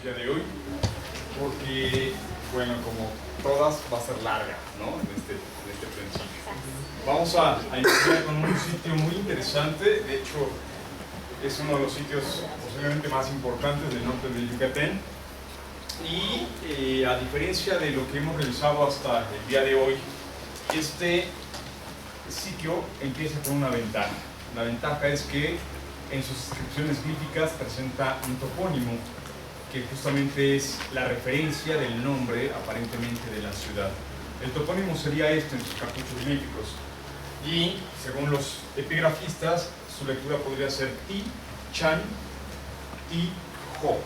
día de hoy, porque, bueno, como todas, va a ser larga, ¿no? En este principio. Vamos a iniciar con un sitio muy interesante. De hecho, es uno de los sitios posiblemente más importantes del norte de Yucatán. Y a diferencia de lo que hemos realizado hasta el día de hoy, este sitio empieza con una ventaja. La ventaja es que en sus inscripciones glíficas presenta un topónimo que justamente es la referencia del nombre aparentemente de la ciudad. El topónimo sería este en sus cartuchos glíficos y según los epigrafistas su lectura podría ser Ti, Chan, Ti, Ho.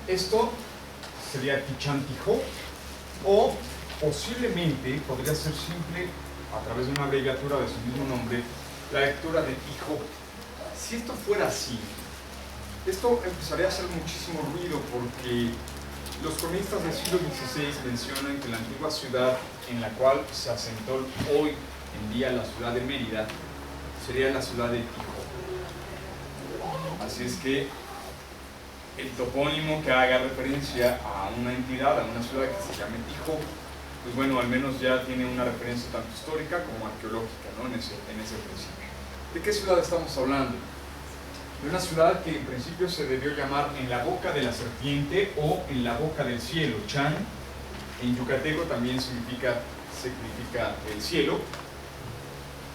Esto sería Tichantijo, o posiblemente podría ser simple a través de una abreviatura de su mismo nombre, la lectura de Tijo. Si esto fuera así, esto empezaría a hacer muchísimo ruido porque los cronistas del siglo XVI mencionan que la antigua ciudad en la cual se asentó hoy en día la ciudad de Mérida sería la ciudad de Tijo. Así es que el topónimo que haga referencia a una entidad, a una ciudad que se llame Tijo, pues bueno, al menos ya tiene una referencia tanto histórica como arqueológica, ¿no? en ese principio. ¿De qué ciudad estamos hablando? De una ciudad que en principio se debió llamar En la boca de la serpiente o En la boca del cielo. Chan, en yucateco también significa el cielo,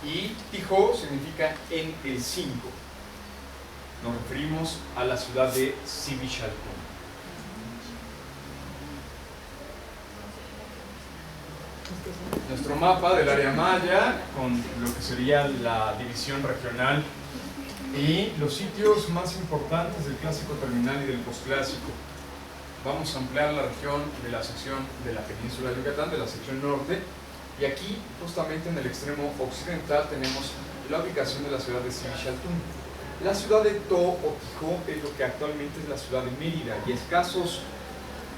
y Tijo significa en el 5. Nos referimos a la ciudad de Sivichaltún. Nuestro mapa del área maya, con lo que sería la división regional y los sitios más importantes del clásico terminal y del posclásico. Vamos a ampliar la región de la sección de la península de Yucatán, de la sección norte, y aquí, justamente en el extremo occidental, tenemos la ubicación de la ciudad de Sivichaltún. La ciudad de To o Tijo es lo que actualmente es la ciudad de Mérida, y escasos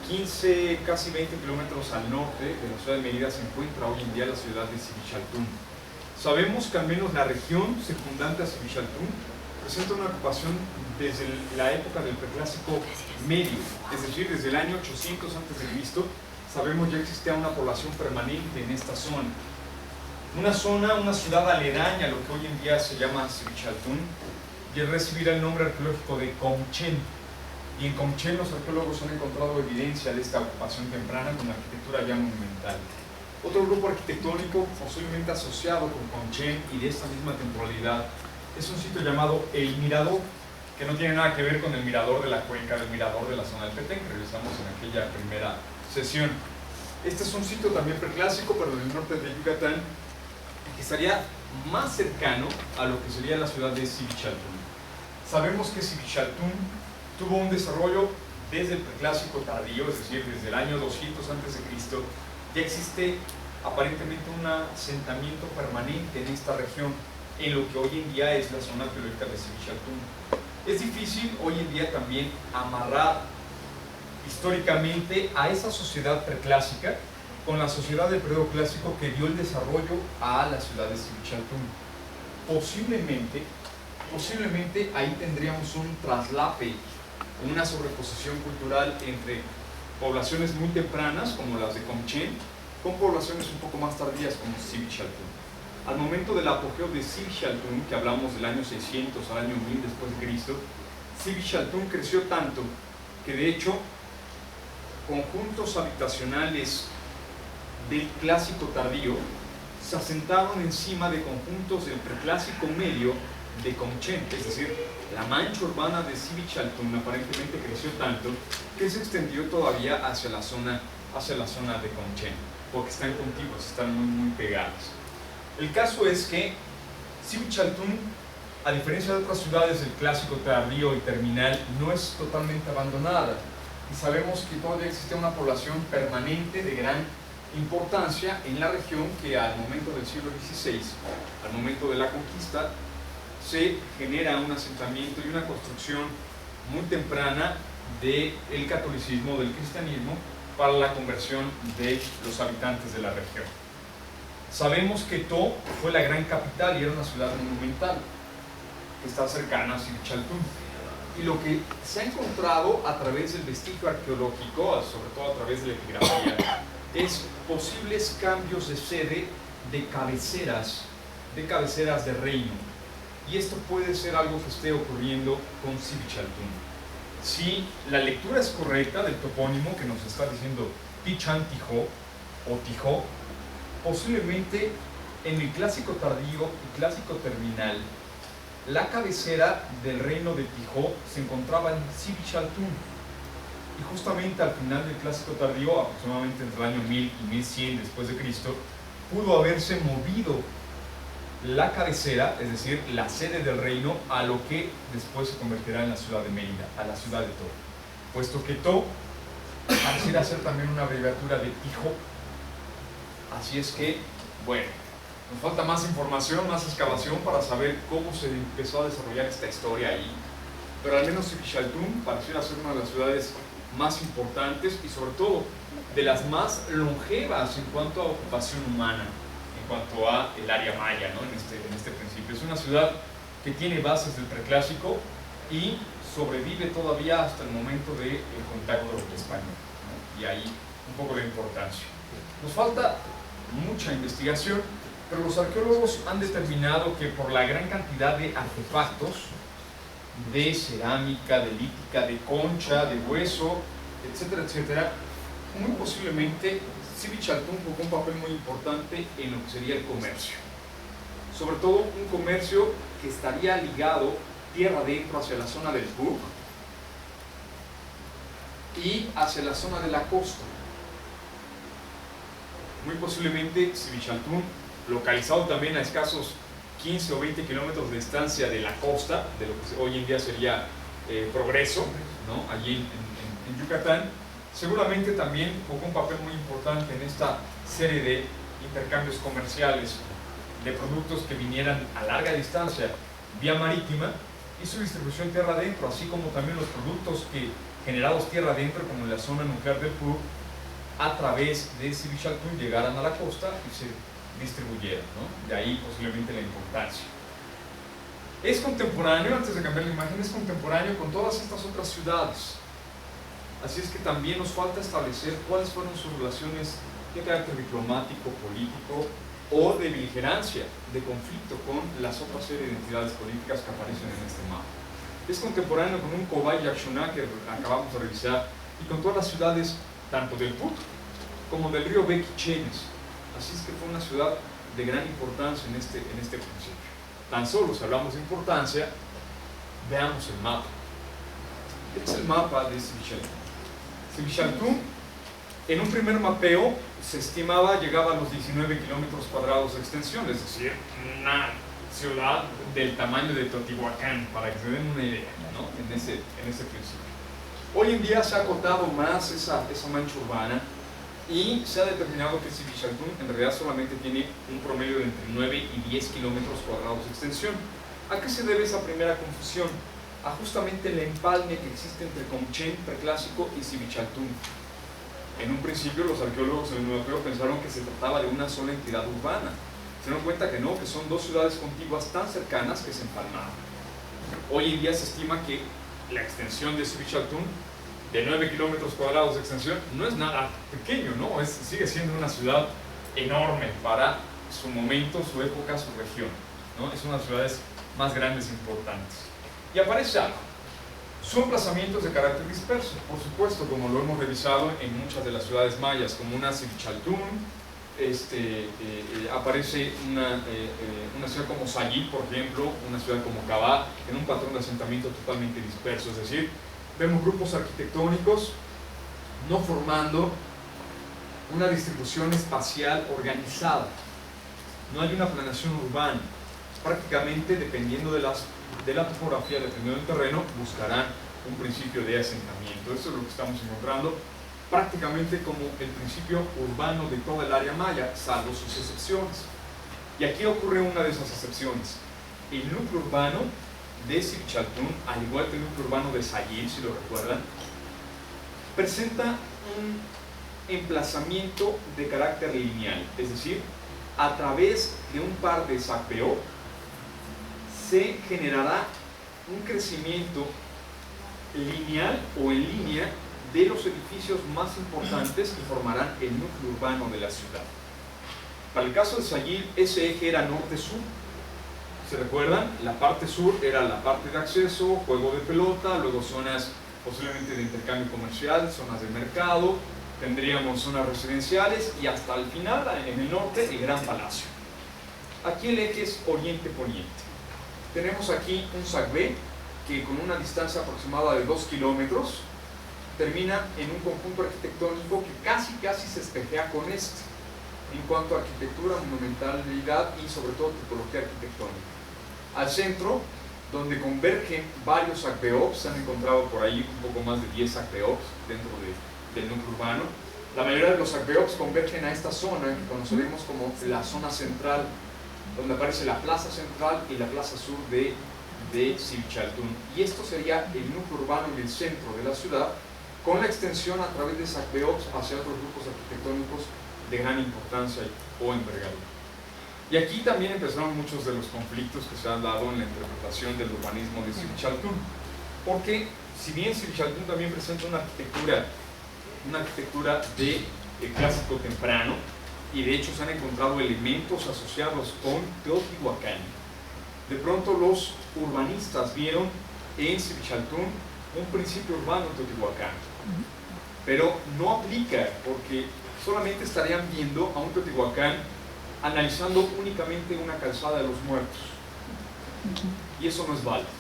15, casi 20 kilómetros al norte de la ciudad de Mérida se encuentra hoy en día la ciudad de Sivichaltún. Sabemos que al menos la región circundante a Sivichaltún presenta una ocupación desde la época del preclásico medio, es decir, desde el año 800 a.C. sabemos ya existía una población permanente en esta zona. Una ciudad aledaña a lo que hoy en día se llama Sivichaltún, y recibirá el nombre arqueológico de Comchén. Y en Comchén los arqueólogos han encontrado evidencia de esta ocupación temprana con arquitectura ya monumental. Otro grupo arquitectónico posiblemente asociado con Comchén y de esta misma temporalidad es un sitio llamado El Mirador, que no tiene nada que ver con el mirador de la cuenca, del mirador de la zona del Petén, que revisamos en aquella primera sesión. Este es un sitio también preclásico, pero del norte de Yucatán, que estaría más cercano a lo que sería la ciudad de Sivichaltún. Sabemos que Sivichaltún tuvo un desarrollo desde el preclásico tardío, es decir, desde el año 200 a.C. Ya existe aparentemente un asentamiento permanente en esta región, en lo que hoy en día es la zona arqueológica de Sivichaltún. Es difícil hoy en día también amarrar históricamente a esa sociedad preclásica con la sociedad del periodo clásico que dio el desarrollo a la ciudad de Sivichaltún. Posiblemente ahí tendríamos un traslape, una sobreposición cultural entre poblaciones muy tempranas como las de Comchén con poblaciones un poco más tardías como Sivichaltún. Al momento del apogeo de Sivichaltún, que hablamos del año 600 al año 1000 después de Cristo, Sivichaltún creció tanto que de hecho conjuntos habitacionales del clásico tardío se asentaron encima de conjuntos del preclásico medio de Comchén, es decir, la mancha urbana de Sivichaltún aparentemente creció tanto que se extendió todavía hacia la zona de Comchén, porque están contiguos, están muy pegados. El caso es que Sivichaltún, a diferencia de otras ciudades del clásico tardío y terminal, no es totalmente abandonada, y sabemos que todavía existe una población permanente de gran importancia en la región, que al momento del siglo XVI, al momento de la conquista, se genera un asentamiento y una construcción muy temprana del catolicismo, del cristianismo, para la conversión de los habitantes de la región. Sabemos que To fue la gran capital y era una ciudad monumental que está cercana a Sivichaltún. Y lo que se ha encontrado a través del vestigio arqueológico, sobre todo a través de la epigrafía, es posibles cambios de sede de cabeceras de reino. Y esto puede ser algo que esté ocurriendo con Sivichaltún. Si la lectura es correcta del topónimo que nos está diciendo Pichan Tijó o Tijó, posiblemente en el clásico tardío y clásico terminal, la cabecera del reino de Tijó se encontraba en Sivichaltún. Y justamente al final del clásico tardío, aproximadamente entre el año 1000 y 1100 después de Cristo, pudo haberse movido la cabecera, es decir, la sede del reino, a lo que después se convertirá en la ciudad de Mérida, a la ciudad de To. Puesto que To pareciera ser también una abreviatura de Tijó. Así es que, bueno, nos falta más información, más excavación para saber cómo se empezó a desarrollar esta historia ahí. Pero al menos Sivichaltún pareciera ser una de las ciudades más importantes y sobre todo de las más longevas en cuanto a ocupación humana, en cuanto a el área maya, ¿no? en este principio. Es una ciudad que tiene bases del preclásico y sobrevive todavía hasta el momento del contacto español, ¿no? Y ahí un poco de importancia. Nos falta mucha investigación, pero los arqueólogos han determinado que por la gran cantidad de artefactos de cerámica, de lítica, de concha, de hueso, etcétera, etcétera, muy posiblemente Sivichaltún jugó un papel muy importante en lo que sería el comercio. Sobre todo un comercio que estaría ligado tierra adentro hacia la zona del Pug y hacia la zona de la costa. Muy posiblemente Sivichaltún, localizado también a escasos 15 o 20 kilómetros de distancia de la costa, de lo que hoy en día sería Progreso, ¿no? Allí en Yucatán, seguramente también jugó un papel muy importante en esta serie de intercambios comerciales de productos que vinieran a larga distancia vía marítima y su distribución tierra adentro, así como también los productos que generados tierra adentro, como en la zona nuclear del Pug, a través de Sivichaltún llegaran a la costa y se distribuyeran, ¿no? De ahí posiblemente la importancia. Es contemporáneo, antes de cambiar la imagen, es contemporáneo con todas estas otras ciudades. Así es que también nos falta establecer cuáles fueron sus relaciones de carácter diplomático, político o de beligerancia, de conflicto con las otras series de entidades políticas que aparecen en este mapa. Es contemporáneo con un Cobay Yaxuná que acabamos de revisar y con todas las ciudades tanto del Pug como del río Bequichenes. Así es que fue una ciudad de gran importancia en este principio. Tan solo si hablamos de importancia, veamos el mapa. Este es el mapa de Sivichaltún. Sivichaltún, en un primer mapeo, se estimaba llegaba a los 19 kilómetros cuadrados de extensión, es decir, una ciudad del tamaño de Teotihuacán, para que se den una idea, ¿no? en ese principio. Hoy en día se ha acotado más esa mancha urbana y se ha determinado que Sivichaltún en realidad solamente tiene un promedio de entre 9 y 10 kilómetros cuadrados de extensión. ¿A qué se debe esa primera confusión? A justamente el empalme que existe entre Comchén preclásico y Sivichaltún. En un principio los arqueólogos en el europeo pensaron que se trataba de una sola entidad urbana. Se dieron cuenta que no, que son dos ciudades contiguas tan cercanas que se empalmaban. Hoy en día se estima que la extensión de Sivichaltún, de 9 kilómetros cuadrados de extensión, no es nada pequeño, ¿no? Sigue siendo una ciudad enorme para su momento, su época, su región, ¿no? Es una de las ciudades más grandes e importantes. Y aparece algo. Su emplazamiento es de carácter disperso, por supuesto, como lo hemos revisado en muchas de las ciudades mayas, como una Sivichaltún, aparece una ciudad como Sayil, por ejemplo, una ciudad como Cabá, en un patrón de asentamiento totalmente disperso, es decir, vemos grupos arquitectónicos no formando una distribución espacial organizada, no hay una planeación urbana, prácticamente dependiendo de la topografía, dependiendo del terreno, buscarán un principio de asentamiento. Eso es lo que estamos encontrando prácticamente como el principio urbano de toda el área maya, salvo sus excepciones. Y aquí ocurre una de esas excepciones. El núcleo urbano de Sivichaltún, al igual que el núcleo urbano de Sayil, si lo recuerdan, presenta un emplazamiento de carácter lineal, es decir, a través de un par de sapeó se generará un crecimiento lineal o en línea de los edificios más importantes que formarán el núcleo urbano de la ciudad. Para el caso de Sayil, ese eje era norte-sur. ¿Se recuerdan? La parte sur era la parte de acceso, juego de pelota, luego zonas posiblemente de intercambio comercial, zonas de mercado, tendríamos zonas residenciales y hasta el final, en el norte, el Gran Palacio. Aquí el eje es oriente-poniente. Tenemos aquí un SACB que con una distancia aproximada de 2 kilómetros termina en un conjunto arquitectónico que casi se espejea con este en cuanto a arquitectura, monumentalidad y sobre todo tipología arquitectónica. Al centro, donde convergen varios SACBOPs, se han encontrado por ahí un poco más de 10 SACBOPs dentro del núcleo urbano. La mayoría de los SACBOPs convergen a esta zona que conoceremos como la zona central, donde aparece la plaza central y la plaza sur de Sivichaltún. Y esto sería el núcleo urbano y el centro de la ciudad, con la extensión a través de SACBOPs hacia otros grupos arquitectónicos de gran importancia o envergadura. Y aquí también empezaron muchos de los conflictos que se han dado en la interpretación del urbanismo de Sivichaltún, porque si bien Sivichaltún también presenta una arquitectura de clásico temprano, y de hecho se han encontrado elementos asociados con Teotihuacán, de pronto los urbanistas vieron en Sivichaltún un principio urbano de Teotihuacán, pero no aplica porque solamente estarían viendo a un Teotihuacán analizando únicamente una calzada de los muertos, y eso no es válido.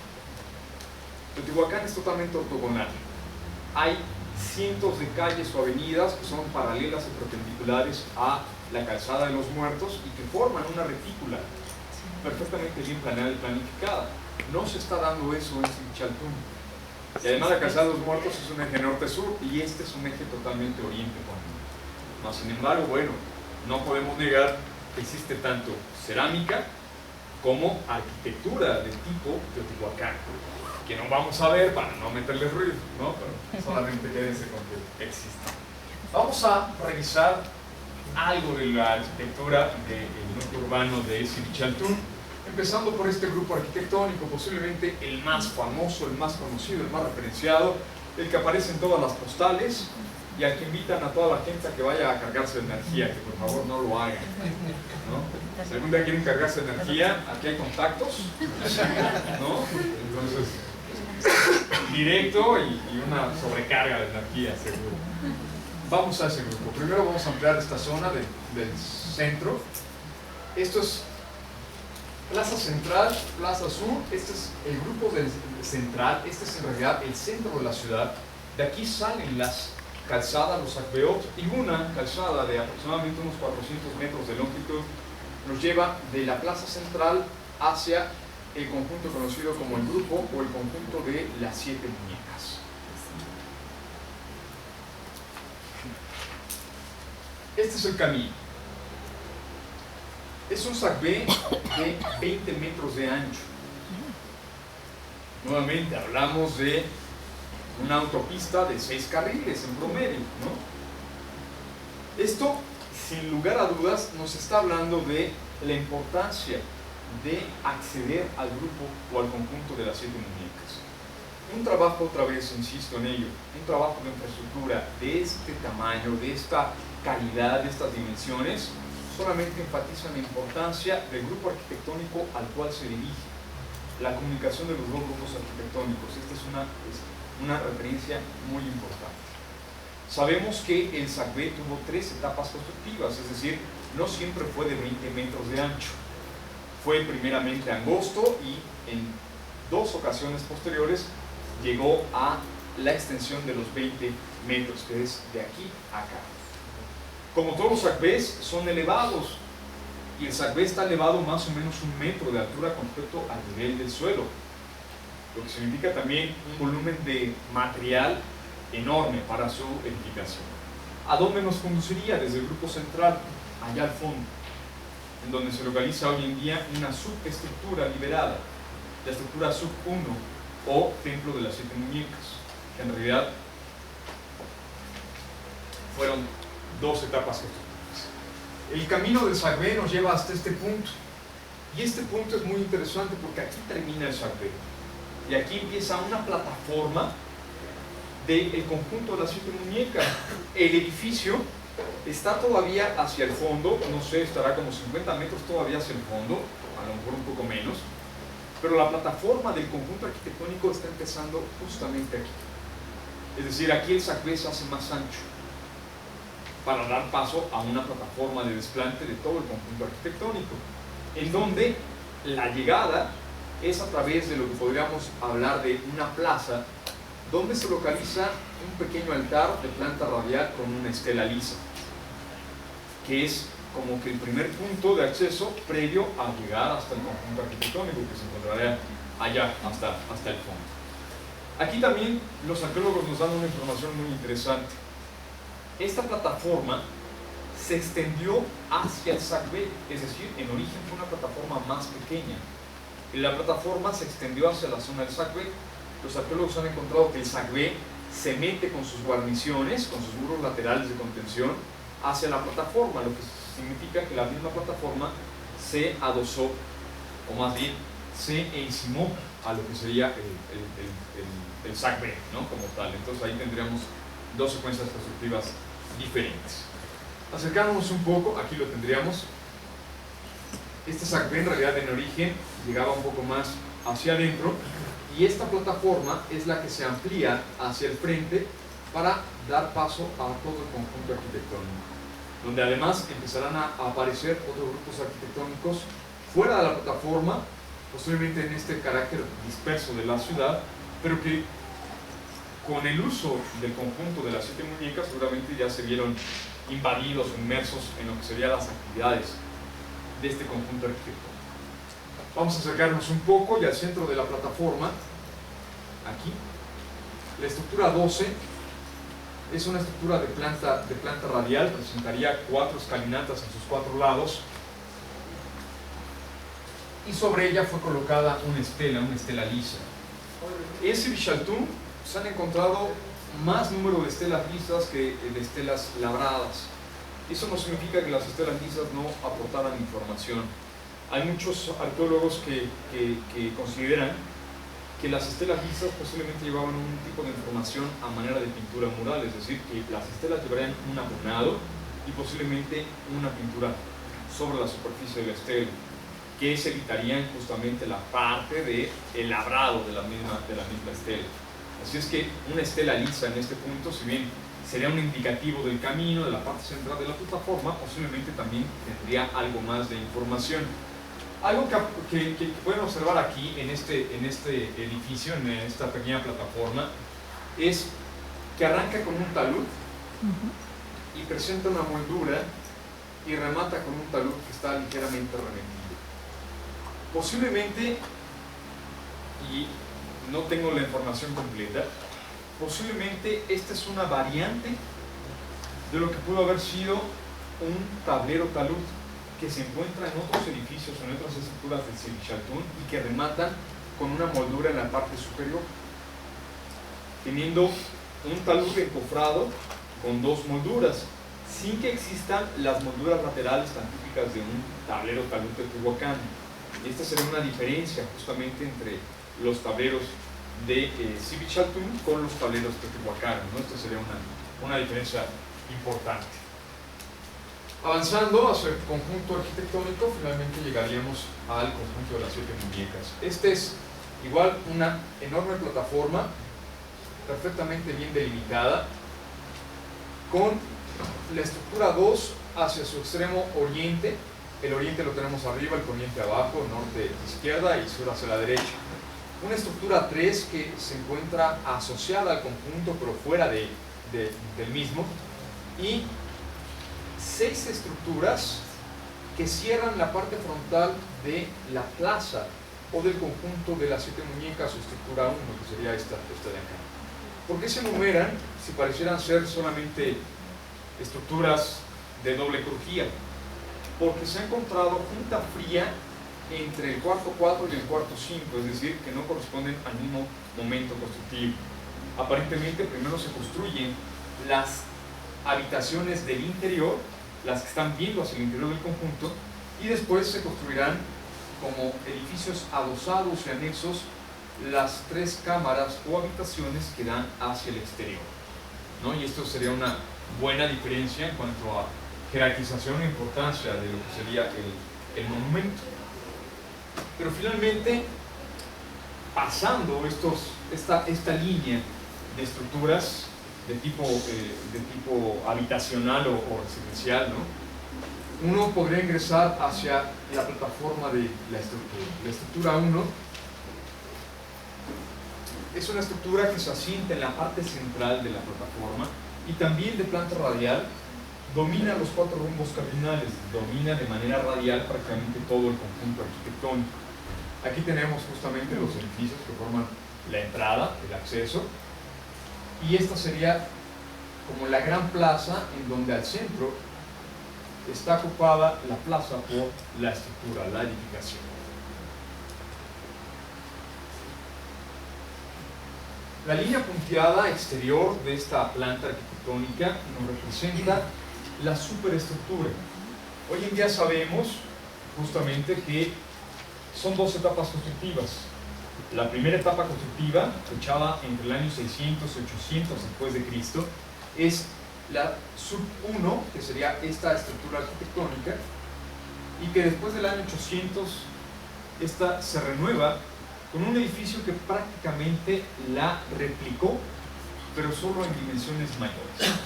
Teotihuacán es totalmente ortogonal. Hay cientos de calles o avenidas que son paralelas y perpendiculares a la calzada de los muertos y que forman una retícula perfectamente bien planeada y planificada. No se está dando eso en Sivichaltún. Y además la calzada de los muertos es un eje norte-sur y este es un eje totalmente oriente-poniente. Mas, sin embargo, bueno, no podemos negar que existe tanto cerámica como arquitectura de tipo Teotihuacán, que no vamos a ver para no meterle ruido, ¿no? Pero solamente quédense con que existe. Vamos a revisar algo de la arquitectura del núcleo urbano de Sivichaltún, empezando por este grupo arquitectónico, posiblemente el más famoso, el más conocido, el más referenciado, el que aparece en todas las postales y al que invitan a toda la gente a que vaya a cargarse de energía, que por favor no lo hagan, ¿no? Si algún día quieren cargarse de energía, aquí hay contactos, ¿no? Entonces, directo y una sobrecarga de energía, seguro. Vamos a ese grupo. Primero vamos a ampliar esta zona del centro. Esto es Plaza Central, Plaza Sur. Este es el grupo del central. Este es en realidad el centro de la ciudad. De aquí salen las calzadas, los SACBOPs, y una calzada de aproximadamente unos 400 metros de longitud nos lleva de la Plaza Central hacia el conjunto conocido como el grupo o el conjunto de las 7 muñecas. Este es el camino. Es un SACB de 20 metros de ancho. Nuevamente hablamos de una autopista de 6 carriles en promedio, ¿no? Esto, sin lugar a dudas, nos está hablando de la importancia de acceder al grupo o al conjunto de las 7 muñecas. Un trabajo, otra vez insisto en ello, un trabajo de infraestructura de este tamaño, de esta calidad, de estas dimensiones, solamente enfatiza la importancia del grupo arquitectónico al cual se dirige, la comunicación de los dos grupos arquitectónicos. Esta es una referencia muy importante. Sabemos que el SACB tuvo 3 etapas constructivas, es decir, no siempre fue de 20 metros de ancho. Fue primeramente angosto y en 2 ocasiones posteriores llegó a la extensión de los 20 metros, que es de aquí a acá. Como todos los SACBs son elevados, y el SACB está elevado más o menos 1 metro de altura con respecto al nivel del suelo, lo que significa también un volumen de material enorme para su edificación. ¿A dónde nos conduciría? Desde el grupo central, allá al fondo, en donde se localiza hoy en día una subestructura liberada, la estructura sub 1 o Templo de las 7 Muñecas, que en realidad fueron 2 etapas constructivas. El camino del SACB nos lleva hasta este punto, y este punto es muy interesante porque aquí termina el SACB y aquí empieza una plataforma del conjunto de las 7 muñecas. El edificio está todavía hacia el fondo, no sé, estará como 50 metros todavía hacia el fondo, a lo mejor un poco menos, pero la plataforma del conjunto arquitectónico está empezando justamente aquí. Es decir, aquí el SACB se hace más ancho para dar paso a una plataforma de desplante de todo el conjunto arquitectónico, en donde la llegada es a través de lo que podríamos hablar de una plaza, donde se localiza un pequeño altar de planta radial con una estela lisa, que es como que el primer punto de acceso previo a llegar hasta el conjunto arquitectónico, que se encontrará allá hasta el fondo. Aquí también los arqueólogos nos dan una información muy interesante. Esta plataforma se extendió hacia el SACB, es decir, en origen fue una plataforma más pequeña. Y la plataforma se extendió hacia la zona del SACB. Los arqueólogos han encontrado que el SACB se mete con sus guarniciones, con sus muros laterales de contención, hacia la plataforma, lo que significa que la misma plataforma se adosó, o más bien se encimó a lo que sería el SACB, ¿no? Como tal. Entonces ahí tendríamos dos secuencias constructivas diferentes. Acercándonos un poco, aquí lo tendríamos. Este SACB en realidad en origen llegaba un poco más hacia adentro, y esta plataforma es la que se amplía hacia el frente para dar paso a todo el conjunto arquitectónico, donde además empezarán a aparecer otros grupos arquitectónicos fuera de la plataforma, posiblemente en este carácter disperso de la ciudad, pero que con el uso del conjunto de las 7 muñecas seguramente ya se vieron invadidos o inmersos en lo que serían las actividades de este conjunto arquitectónico. Vamos a acercarnos un poco y al centro de la plataforma, aquí, la estructura 12 es una estructura de planta radial, presentaría 4 escalinatas en sus 4 lados, y sobre ella fue colocada una estela lisa. En Sibichaltún se han encontrado más número de estelas lisas que de estelas labradas. Eso no significa que las estelas lisas no aportaran información. Hay muchos arqueólogos que consideran que las estelas lisas posiblemente llevaban un tipo de información a manera de pintura mural, es decir, que las estelas llevarían un abonado y posiblemente una pintura sobre la superficie de la estela, que se evitarían justamente la parte del labrado de la misma estela. Así es que una estela lisa en este punto, si bien sería un indicativo del camino, de la parte central de la plataforma, posiblemente también tendría algo más de información. Algo que pueden observar aquí en este edificio, en esta pequeña plataforma, es que arranca con un talud y presenta una moldura y remata con un talud que está ligeramente reventido. Posiblemente, y no tengo la información completa, posiblemente esta es una variante de lo que pudo haber sido un tablero talud que se encuentra en otros edificios, en otras estructuras del Sibichaltún, y que rematan con una moldura en la parte superior, teniendo un talud encofrado con 2 molduras, sin que existan las molduras laterales tan típicas de un tablero talud teotihuacano. Esta sería una diferencia justamente entre los tableros de Sibichaltún con los tableros teotihuacanos, ¿no? Esta sería una diferencia importante. Avanzando hacia el conjunto arquitectónico, finalmente llegaríamos al conjunto de las 7 muñecas. Este es igual una enorme plataforma, perfectamente bien delimitada, con la estructura 2 hacia su extremo oriente. El oriente lo tenemos arriba, el poniente abajo, norte izquierda y sur hacia la derecha. Una estructura 3 que se encuentra asociada al conjunto, pero fuera del mismo. Y 6 estructuras que cierran la parte frontal de la plaza o del conjunto de las 7 muñecas, o estructura 1, que sería esta de acá. ¿Por qué se enumeran si parecieran ser solamente estructuras de doble crujía? Porque se ha encontrado junta fría entre el cuarto 4 y el cuarto 5, es decir, que no corresponden al mismo momento constructivo. Aparentemente primero se construyen las habitaciones del interior, las que están viendo hacia el interior del conjunto, y después se construirán como edificios adosados y anexos las 3 cámaras o habitaciones que dan hacia el exterior, ¿no? Y esto sería una buena diferencia en cuanto a jerarquización e importancia de lo que sería el monumento. Pero finalmente, pasando esta línea de estructuras de tipo habitacional o residencial, ¿no?, uno podría ingresar hacia la plataforma de la estructura. La estructura 1 es una estructura que se asienta en la parte central de la plataforma y también de planta radial. Domina los 4 rumbos cardinales, domina de manera radial prácticamente todo el conjunto arquitectónico. Aquí tenemos justamente los edificios que forman la entrada, el acceso, y esta sería como la gran plaza en donde al centro está ocupada la plaza por la estructura, la edificación. La línea punteada exterior de esta planta arquitectónica nos representa la superestructura. Hoy en día sabemos justamente que son 2 etapas constructivas. La primera etapa constructiva, fechada entre el año 600 y 800 después de Cristo, es la sub 1, que sería esta estructura arquitectónica, y que después del año 800 esta se renueva con un edificio que prácticamente la replicó, pero solo en dimensiones mayores.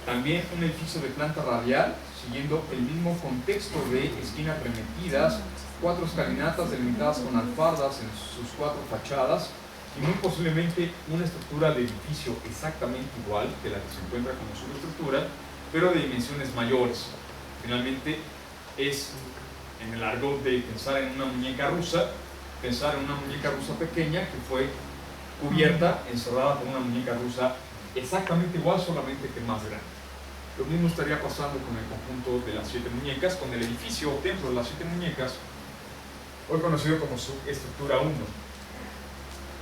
También un edificio de planta radial, siguiendo el mismo contexto de esquinas remetidas, 4 escalinatas delimitadas con alfardas en sus 4 fachadas, y muy posiblemente una estructura de edificio exactamente igual que la que se encuentra como subestructura, pero de dimensiones mayores. Finalmente es, en el argot de pensar en una muñeca rusa, pensar en una muñeca rusa pequeña que fue cubierta, encerrada por una muñeca rusa exactamente igual, solamente que más grande. Lo mismo estaría pasando con el conjunto de las 7 muñecas, con el edificio o templo de las 7 muñecas, hoy conocido como subestructura 1.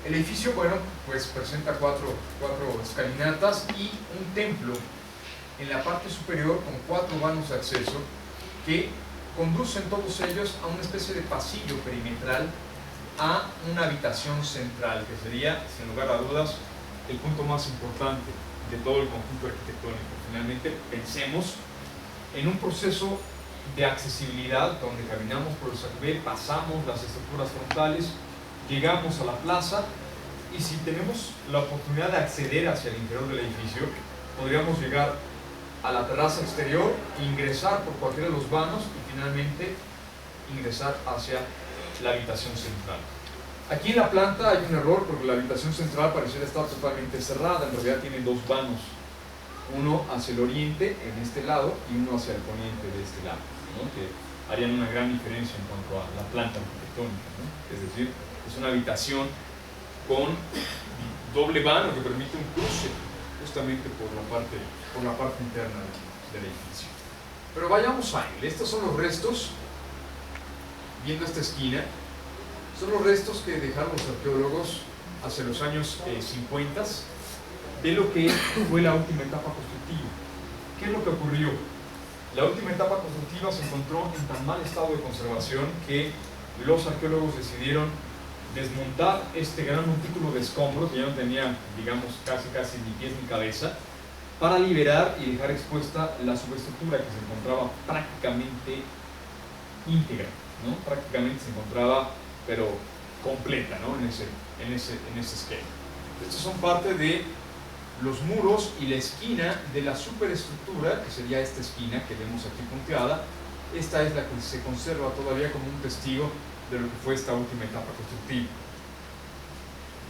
El edificio, bueno, pues presenta 4 escalinatas y un templo en la parte superior con 4 vanos de acceso que conducen todos ellos a una especie de pasillo perimetral a una habitación central, que sería, sin lugar a dudas, el punto más importante de todo el conjunto arquitectónico. Finalmente, pensemos en un proceso de accesibilidad donde caminamos por el sanctuario, pasamos las estructuras frontales, llegamos a la plaza, y si tenemos la oportunidad de acceder hacia el interior del edificio, podríamos llegar a la terraza exterior, ingresar por cualquiera de los vanos y finalmente ingresar hacia la habitación central. Aquí en la planta hay un error porque la habitación central pareciera estar totalmente cerrada. En realidad tiene 2 vanos, uno hacia el oriente en este lado y uno hacia el poniente de este lado, ¿no?, que harían una gran diferencia en cuanto a la planta arquitectónica, ¿no? Es decir, es una habitación con doble vano que permite un cruce justamente por la parte interna del edificio. Pero vayamos a él. Estos son los restos, viendo esta esquina, son los restos que dejaron los arqueólogos hacia los años 50 de lo que fue la última etapa constructiva. ¿Qué es lo que ocurrió? La última etapa constructiva se encontró en tan mal estado de conservación que los arqueólogos decidieron desmontar este gran montículo de escombros, que ya no tenía, digamos, casi ni pies ni cabeza, para liberar y dejar expuesta la subestructura que se encontraba prácticamente íntegra, ¿no? Prácticamente se encontraba, pero completa, ¿no?, en ese esquema. Estos son parte de los muros y la esquina de la superestructura, que sería esta esquina que vemos aquí punteada. Esta es la que se conserva todavía como un testigo de lo que fue esta última etapa constructiva.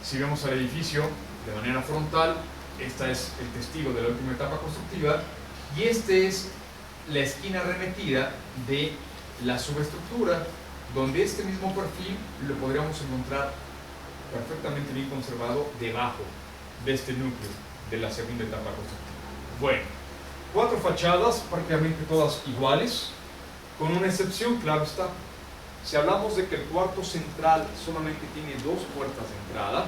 Si vemos al edificio de manera frontal, esta es el testigo de la última etapa constructiva, y esta es la esquina remetida de la subestructura, donde este mismo perfil lo podríamos encontrar perfectamente bien conservado debajo de este núcleo de la segunda etapa constructiva. Bueno, 4 fachadas, prácticamente todas iguales, con una excepción, claro está. Si hablamos de que el cuarto central solamente tiene 2 puertas de entrada,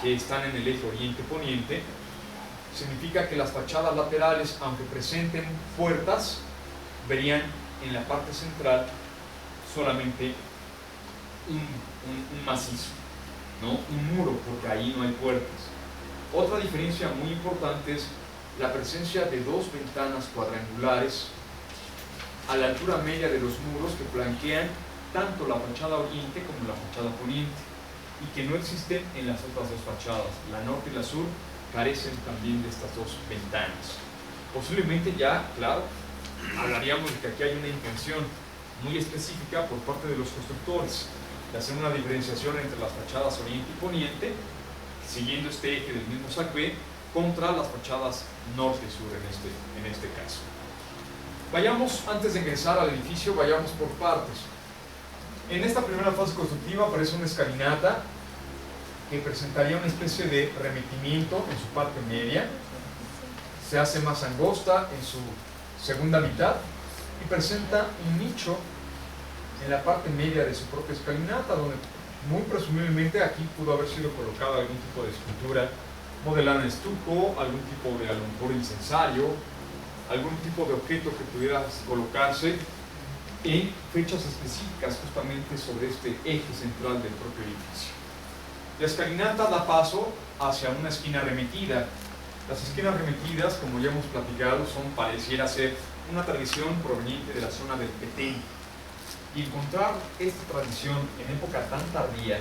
que están en el eje oriente-poniente, significa que las fachadas laterales, aunque presenten puertas, verían en la parte central solamente un macizo. ¿no? Un muro, porque ahí no hay puertas. Otra diferencia muy importante es la presencia de dos ventanas cuadrangulares a la altura media de los muros que flanquean tanto la fachada oriente como la fachada poniente, y que no existen en las otras dos fachadas. La norte y la sur carecen también de estas dos ventanas. Posiblemente ya, claro, hablaríamos de que aquí hay una intención muy específica por parte de los constructores de hacer una diferenciación entre las fachadas oriente y poniente, siguiendo este eje del mismo SACB, contra las fachadas norte y sur en este caso. Vayamos, antes de ingresar al edificio, vayamos por partes. En esta primera fase constructiva aparece una escalinata que presentaría una especie de remetimiento en su parte media, se hace más angosta en su segunda mitad y presenta un nicho en la parte media de su propia escalinata, donde muy presumiblemente aquí pudo haber sido colocada algún tipo de escultura modelada en estuco, algún tipo de a lo mejor incensario, algún tipo de objeto que pudiera colocarse en fechas específicas justamente sobre este eje central del propio edificio. La escalinata da paso hacia una esquina remetida. Las esquinas remetidas, como ya hemos platicado, pareciera ser una tradición proveniente de la zona del Petén. Y encontrar esta tradición en época tan tardía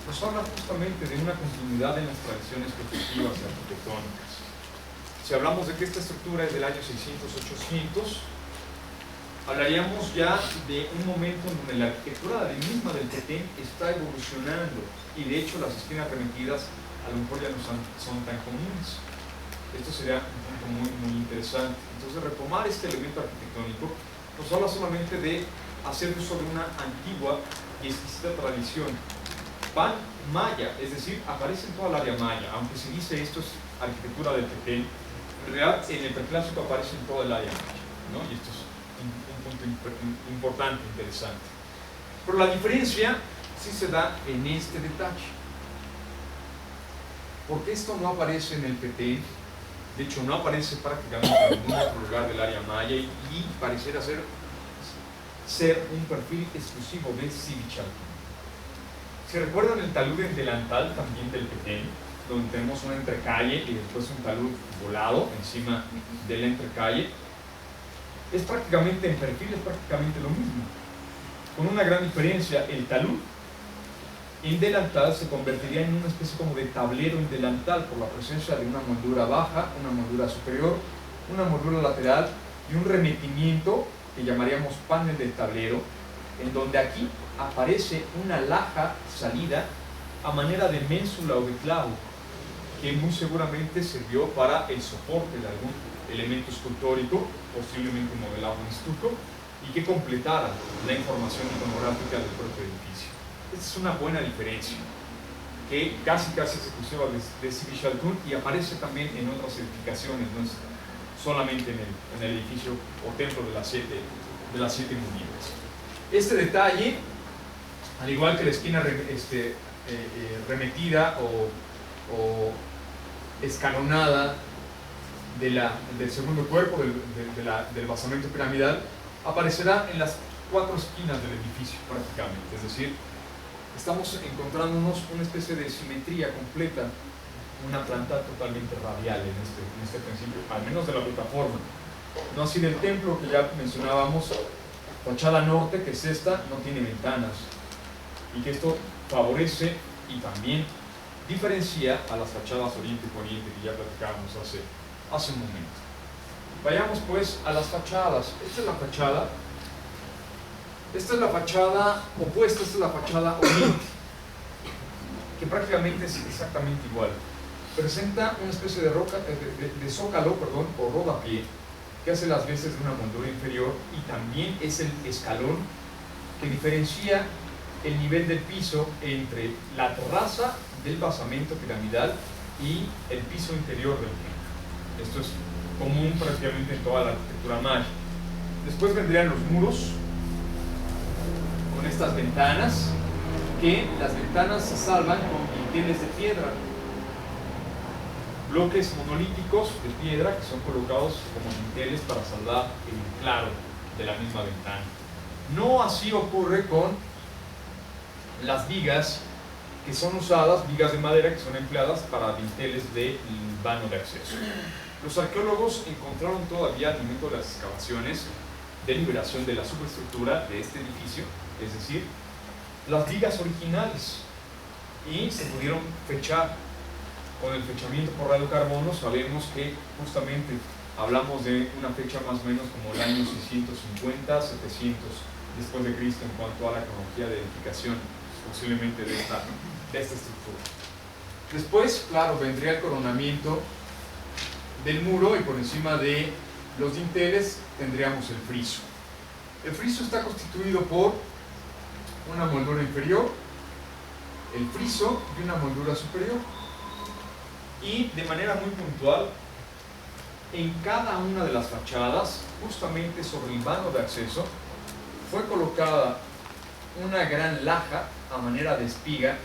nos habla justamente de una continuidad en las tradiciones constructivas y arquitectónicas. Si hablamos de que esta estructura es del año 600-800, hablaríamos ya de un momento en donde la arquitectura misma del Petén está evolucionando, y de hecho las esquinas remetidas a lo mejor ya no son tan comunes. Esto sería un punto muy interesante. Entonces, retomar este elemento arquitectónico nos habla solamente de hacer uso de una antigua y exquisita tradición pan maya, es decir, aparece en toda el área maya. Aunque se dice esto es arquitectura del Petén, en realidad en el preclásico aparece en toda el área maya, ¿no? Y esto es un punto importante, interesante. Pero la diferencia sí se da en este detalle. Porque esto no aparece en el Petén, de hecho no aparece prácticamente en ningún otro lugar del área maya, y pareciera ser un perfil exclusivo de Sivichalcún. Si recuerdan el talud en delantal también del Petén, donde tenemos una entrecalle y después un talud volado encima de la entrecalle, es prácticamente en perfil, es prácticamente lo mismo, con una gran diferencia. El talud en delantal se convertiría en una especie como de tablero en delantal por la presencia de una moldura baja, una moldura superior, una moldura lateral y un remetimiento que llamaríamos panel del tablero, en donde aquí aparece una laja salida a manera de ménsula o de clavo, que muy seguramente sirvió para el soporte de algún elemento escultórico, posiblemente modelado en estuco, y que completara la información iconográfica del propio edificio. Esta es una buena diferencia, que casi es exclusiva de Sivichalcún y aparece también en otras edificaciones, no es solamente en el edificio o templo de las siete Munibles. Este detalle, al igual que la esquina remetida o escalonada del segundo cuerpo del basamento piramidal, aparecerá en las cuatro esquinas del edificio prácticamente. Es decir, estamos encontrándonos una especie de simetría completa, una planta totalmente radial en este principio, al menos de la plataforma. No así del templo, que ya mencionábamos, fachada norte, que es esta, no tiene ventanas, y que esto favorece y también diferencia a las fachadas oriente y poniente que ya platicábamos hace un momento. Vayamos pues a las fachadas. Esta es la fachada opuesta, esta es la fachada oriente, que prácticamente es exactamente igual. Presenta una especie de zócalo, o rodapié, que hace las veces de una moldura inferior, y también es el escalón que diferencia el nivel del piso entre la terraza del basamento piramidal y el piso interior del templo. Esto es común prácticamente en toda la arquitectura maya. Después vendrían los muros con estas ventanas, que las ventanas se salvan con dinteles de piedra, bloques monolíticos de piedra que son colocados como dinteles para salvar el claro de la misma ventana. No así ocurre con las vigas que son usadas, vigas de madera que son empleadas para dinteles de vano de acceso. Los arqueólogos encontraron todavía al momento de las excavaciones de liberación de la superestructura de este edificio, es decir, las vigas originales, y se pudieron fechar. Con el fechamiento por radiocarbono sabemos que justamente hablamos de una fecha más o menos como el año 650, 700 después de Cristo en cuanto a la cronología de edificación posiblemente de esta estructura. Después, claro, vendría el coronamiento del muro y por encima de los dinteles tendríamos el friso. El friso está constituido por una moldura inferior, el friso y una moldura superior. Y de manera muy puntual, en cada una de las fachadas, justamente sobre el vano de acceso, fue colocada una gran laja a manera de espiga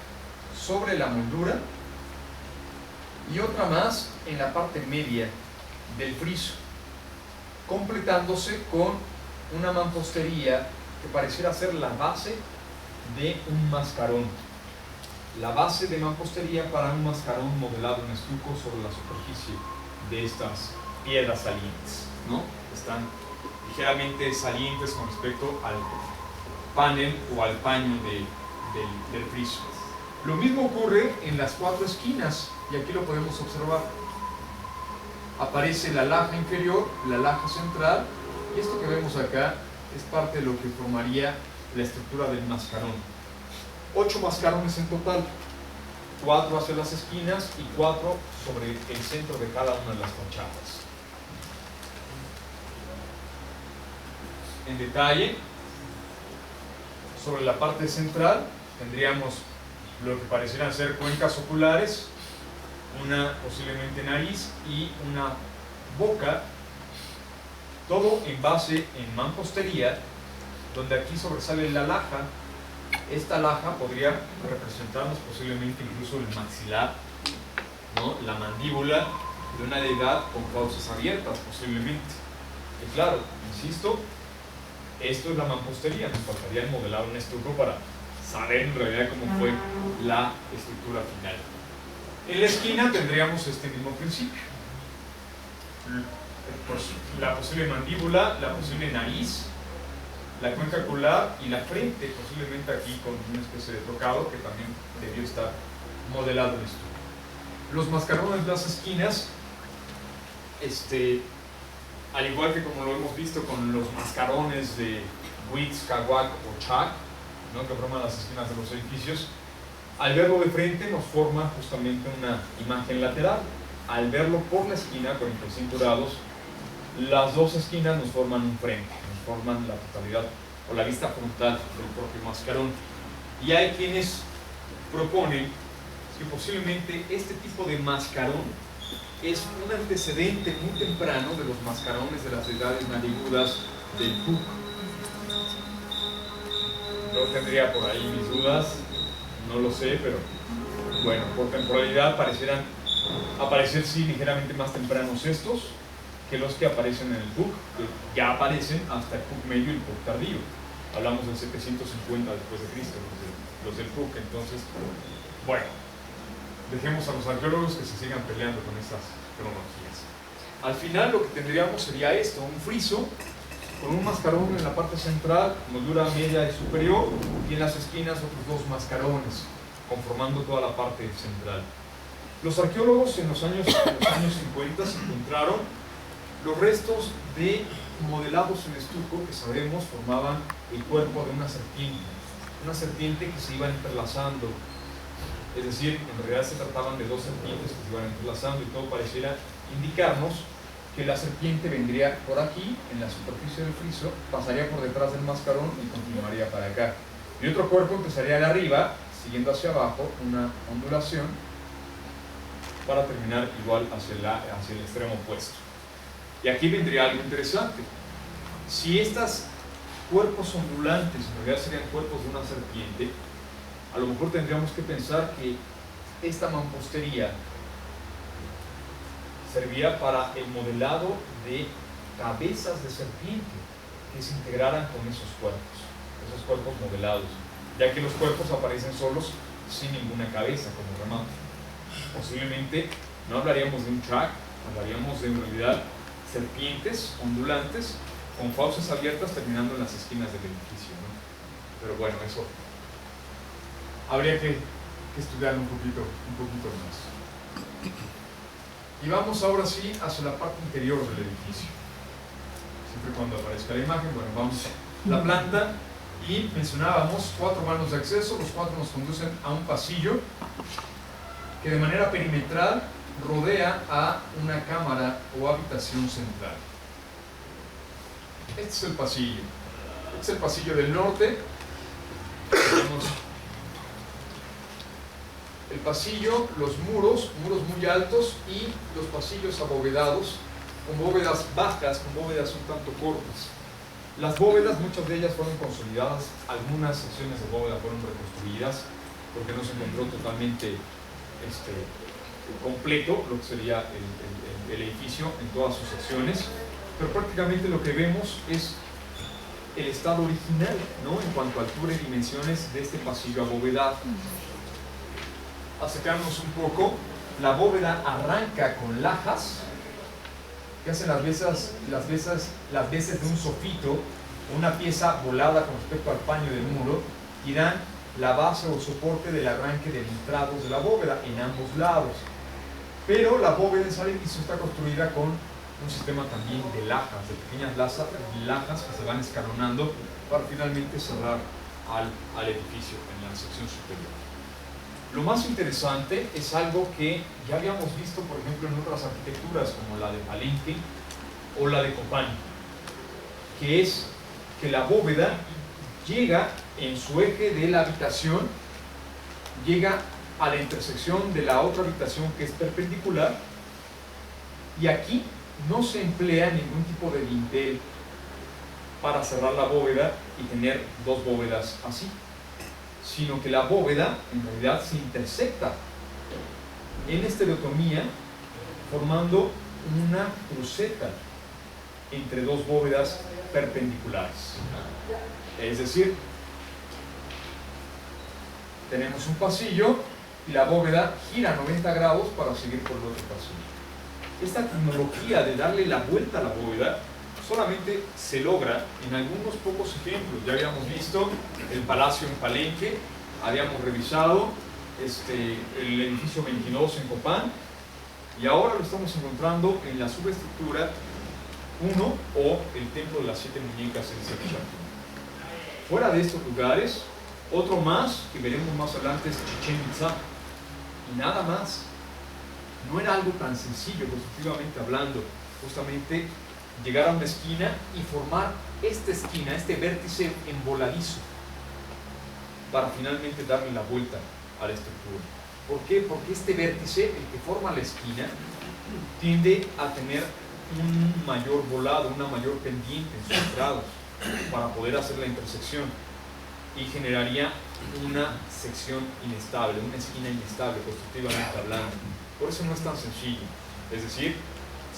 sobre la moldura y otra más en la parte media del friso, completándose con una mampostería que pareciera ser la base de un mascarón. La base de mampostería para un mascarón modelado en estuco sobre la superficie de estas piedras salientes, ¿no? Están ligeramente salientes con respecto al panel o al paño del friso. Lo mismo ocurre en las cuatro esquinas, y aquí lo podemos observar. Aparece la laja inferior, la laja central, y esto que vemos acá es parte de lo que formaría la estructura del mascarón. 8 mascarones en total, 4 hacia las esquinas y 4 sobre el centro de cada una de las fachadas. En detalle, sobre la parte central tendríamos lo que parecieran ser cuencas oculares, una posiblemente nariz y una boca, todo en base en mampostería, donde aquí sobresale la laja. Esta laja podría representarnos posiblemente incluso el maxilar, ¿no? La mandíbula de una deidad con fauces abiertas posiblemente. Y claro, insisto, esto es la mampostería, nos faltaría el modelado en estuco para saber en realidad cómo fue la estructura final. En la esquina tendríamos este mismo principio. Pues, la posible mandíbula, la posible nariz, la cuenca ocular y la frente, posiblemente aquí con una especie de tocado que también debió estar modelado en estuco. Los mascarones de las esquinas, al igual que como lo hemos visto con los mascarones de Witz, Caguac o Chac, ¿no?, que forman las esquinas de los edificios, al verlo de frente nos forma justamente una imagen lateral. Al verlo por la esquina, 45 grados, las dos esquinas nos forman un frente, nos forman la totalidad o la vista frontal del propio mascarón. Y hay quienes proponen que posiblemente este tipo de mascarón es un antecedente muy temprano de los mascarones de las deidades narigudas del Puc. Yo tendría por ahí mis dudas, no lo sé, pero bueno, por temporalidad parecieran aparecer sí ligeramente más tempranos estos que los que aparecen en el Puc, que ya aparecen hasta el Puc medio y el Puc tardío. Hablamos del 750 después de Cristo, los del Puc. Entonces, bueno, dejemos a los arqueólogos que se sigan peleando con estas cronologías. Al final lo que tendríamos sería esto, un friso con un mascarón en la parte central, moldura media y superior, y en las esquinas otros dos mascarones, conformando toda la parte central. Los arqueólogos en los años 50 se encontraron los restos de modelados en estuco que sabemos formaban el cuerpo de una serpiente que se iba entrelazando. Es decir, en realidad se trataban de dos serpientes que se iban entrelazando y todo pareciera indicarnos que la serpiente vendría por aquí, en la superficie del friso, pasaría por detrás del mascarón y continuaría para acá. Y otro cuerpo empezaría de arriba, siguiendo hacia abajo, una ondulación, para terminar igual hacia el extremo opuesto. Y aquí vendría algo interesante. Si estos cuerpos ondulantes en realidad serían cuerpos de una serpiente, a lo mejor tendríamos que pensar que esta mampostería servía para el modelado de cabezas de serpiente que se integraran con esos cuerpos modelados, ya que los cuerpos aparecen solos sin ninguna cabeza como remate. Posiblemente no hablaríamos de un track, hablaríamos de en realidad serpientes ondulantes con fauces abiertas terminando en las esquinas del edificio, ¿no? Pero bueno, eso habría que estudiar un poquito más. Y vamos ahora sí hacia la parte interior del edificio. Siempre cuando aparezca la imagen, bueno, vamos a la planta y mencionábamos 4 vanos de acceso. Los 4 nos conducen a un pasillo que de manera perimetral rodea a una cámara o habitación central. Este es el pasillo. Este es el pasillo del norte. Tenemos el pasillo, los muros muy altos y los pasillos abovedados, con bóvedas bajas, con bóvedas un tanto cortas. Las bóvedas, muchas de ellas fueron consolidadas, algunas secciones de bóveda fueron reconstruidas porque no se encontró totalmente completo lo que sería el edificio en todas sus secciones, pero prácticamente lo que vemos es el estado original, ¿no?, en cuanto a altura y dimensiones de este pasillo abovedado. Acercarnos un poco, la bóveda arranca con lajas que hacen las veces de un sofito, una pieza volada con respecto al paño del muro, y dan la base o soporte del arranque de entrados de la bóveda en ambos lados. Pero la bóveda en San Edificio está construida con un sistema también de lajas, de pequeñas lajas que se van escalonando para finalmente cerrar al edificio en la sección superior. Lo más interesante es algo que ya habíamos visto, por ejemplo, en otras arquitecturas como la de Palenque o la de Copán, que es que la bóveda llega en su eje de la habitación, llega a la intersección de la otra habitación que es perpendicular, y aquí no se emplea ningún tipo de dintel para cerrar la bóveda y tener 2 bóvedas así, sino que la bóveda en realidad se intersecta en estereotomía formando una cruceta entre 2 bóvedas perpendiculares. Es decir, tenemos un pasillo y la bóveda gira 90 grados para seguir por el otro pasillo. Esta tecnología de darle la vuelta a la bóveda solamente se logra en algunos pocos ejemplos. Ya habíamos visto el Palacio en Palenque, habíamos revisado el edificio 22 en Copán, y ahora lo estamos encontrando en la subestructura 1 o el Templo de las 7 Muñecas en Sevilla. Fuera de estos lugares, otro más que veremos más adelante es Chichén Itzá, y nada más. No era algo tan sencillo, constructivamente hablando, justamente llegar a una esquina y formar esta esquina, este vértice en voladizo, para finalmente darle la vuelta a la estructura. ¿Por qué? Porque este vértice, el que forma la esquina, tiende a tener un mayor volado, una mayor pendiente en sus entradas para poder hacer la intersección, y generaría una sección inestable, una esquina inestable, constructivamente hablando. Por eso no es tan sencillo. Es decir,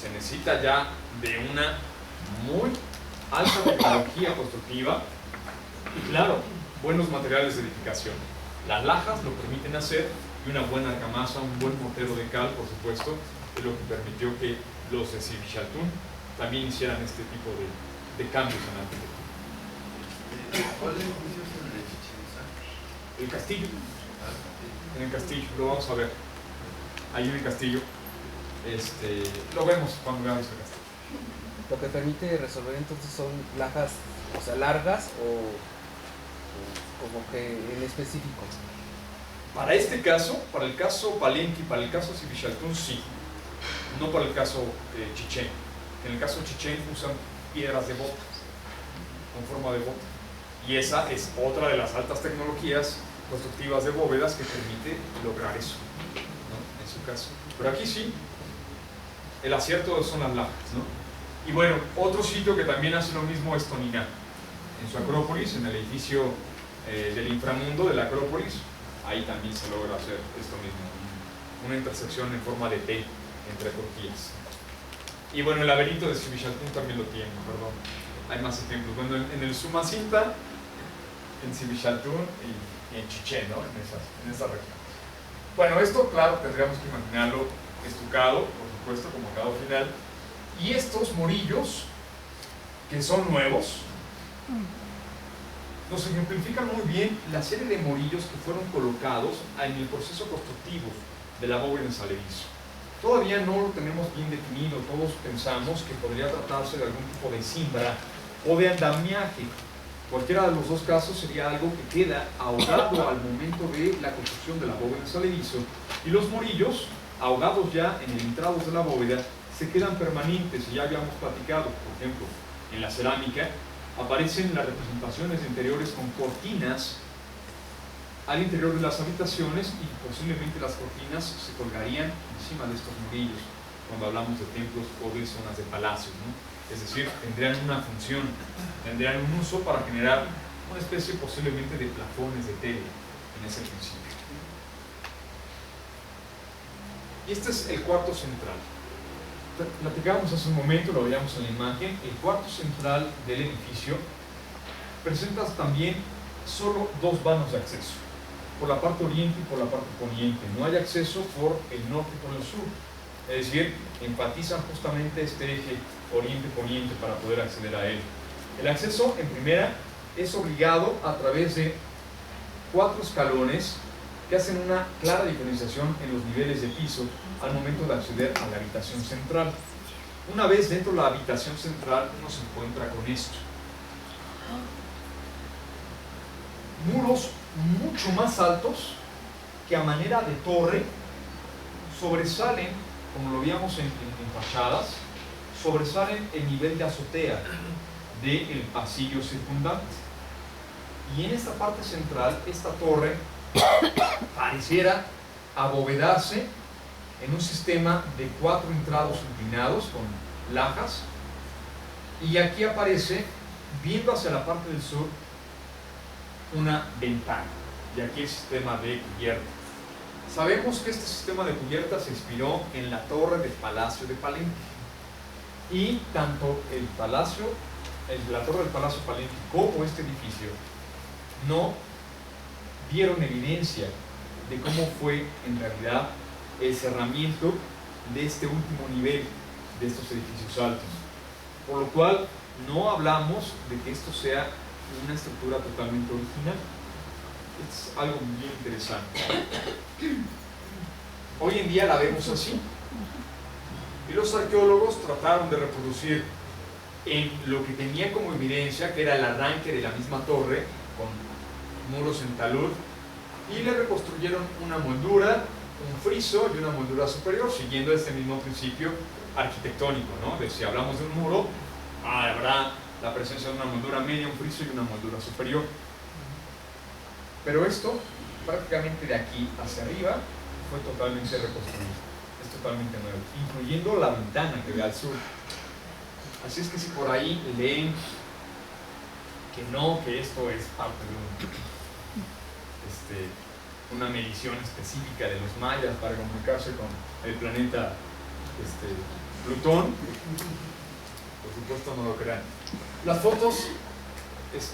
se necesita ya de una muy alta tecnología constructiva y, claro, buenos materiales de edificación. Las lajas lo permiten hacer, y una buena argamasa, un buen mortero de cal, por supuesto, es lo que permitió que los de Sivichaltún también hicieran este tipo de cambios en la arquitectura. ¿Cuál edificio es el de Chichén Itzá? El castillo. En el castillo, lo vamos a ver. Ahí en el castillo. Lo vemos cuando veamos el castillo. Lo que permite resolver entonces son lajas, o sea, largas o como que en específico. Para este caso, para el caso Palenque y para el caso Sivichaltún, sí. No para el caso Chichén. En el caso Chichén usan piedras de bota, con forma de bota. Y esa es otra de las altas tecnologías constructivas de bóvedas que permite lograr eso, ¿no?, en su caso. Pero aquí sí, el acierto son las lajas, ¿no? Y bueno, otro sitio que también hace lo mismo es Toniná, en su Acrópolis, en el edificio del inframundo de la Acrópolis. Ahí también se logra hacer esto mismo, una intersección en forma de T entre Turquías. Y bueno, el laberinto de Sivichaltún también lo tiene, perdón. Hay más ejemplos. Bueno, en el Sumacinta, en Sivichaltún y en Chichén, ¿no? En esas regiones. Bueno, esto, claro, tendríamos que imaginarlo estucado, por supuesto, como acabado final. Y estos morillos, que son nuevos, nos ejemplifican muy bien la serie de morillos que fueron colocados en el proceso constructivo de la bóveda en Salerizo. Todavía no lo tenemos bien definido, todos pensamos que podría tratarse de algún tipo de cimbra o de andamiaje. Cualquiera de los dos casos sería algo que queda ahogado al momento de la construcción de la bóveda en Salerizo, y los morillos, ahogados ya en el entrado de la bóveda, se quedan permanentes. Y ya habíamos platicado, por ejemplo, en la cerámica aparecen las representaciones de interiores con cortinas al interior de las habitaciones, y posiblemente las cortinas se colgarían encima de estos morillos cuando hablamos de templos o de zonas de palacios, ¿no? Es decir, tendrían una función, tendrían un uso para generar una especie posiblemente de plafones de tela en ese principio. Y este es el cuarto central. Platicábamos hace un momento, lo veíamos en la imagen. El cuarto central del edificio presenta también solo dos vanos de acceso, por la parte oriente y por la parte poniente. No hay acceso por el norte y por el sur. Es decir, enfatizan justamente este eje oriente-poniente para poder acceder a él. El acceso en primera es obligado a través de 4 escalones que hacen una clara diferenciación en los niveles de piso al momento de acceder a la habitación central. Una vez dentro de la habitación central, uno se encuentra con esto: muros mucho más altos que a manera de torre sobresalen, como lo veíamos en fachadas, sobresalen el nivel de azotea del pasillo circundante. Y en esta parte central, esta torre pareciera abovedarse en un sistema de 4 entrados inclinados con lajas, y aquí aparece, viendo hacia la parte del sur, una ventana, y aquí el sistema de cubierta. Sabemos que este sistema de cubierta se inspiró en la torre del Palacio de Palenque, y tanto la torre del Palacio de Palenque como este edificio no dieron evidencia de cómo fue en realidad el cerramiento de este último nivel de estos edificios altos, por lo cual no hablamos de que esto sea una estructura totalmente original. Es algo bien interesante. Hoy en día la vemos así, y los arqueólogos trataron de reproducir en lo que tenía como evidencia, que era el arranque de la misma torre con muros en talud, y le reconstruyeron una moldura, un friso y una moldura superior, siguiendo este mismo principio arquitectónico, ¿no? De si hablamos de un muro, habrá la presencia de una moldura media, un friso y una moldura superior. Pero esto, prácticamente de aquí hacia arriba, fue totalmente reconstruido. Es totalmente nuevo, incluyendo la ventana que ve al sur. Así es que si por ahí leen que no, que esto es parte de una medición específica de los mayas para comunicarse con el planeta Plutón, por supuesto no lo crean. Las fotos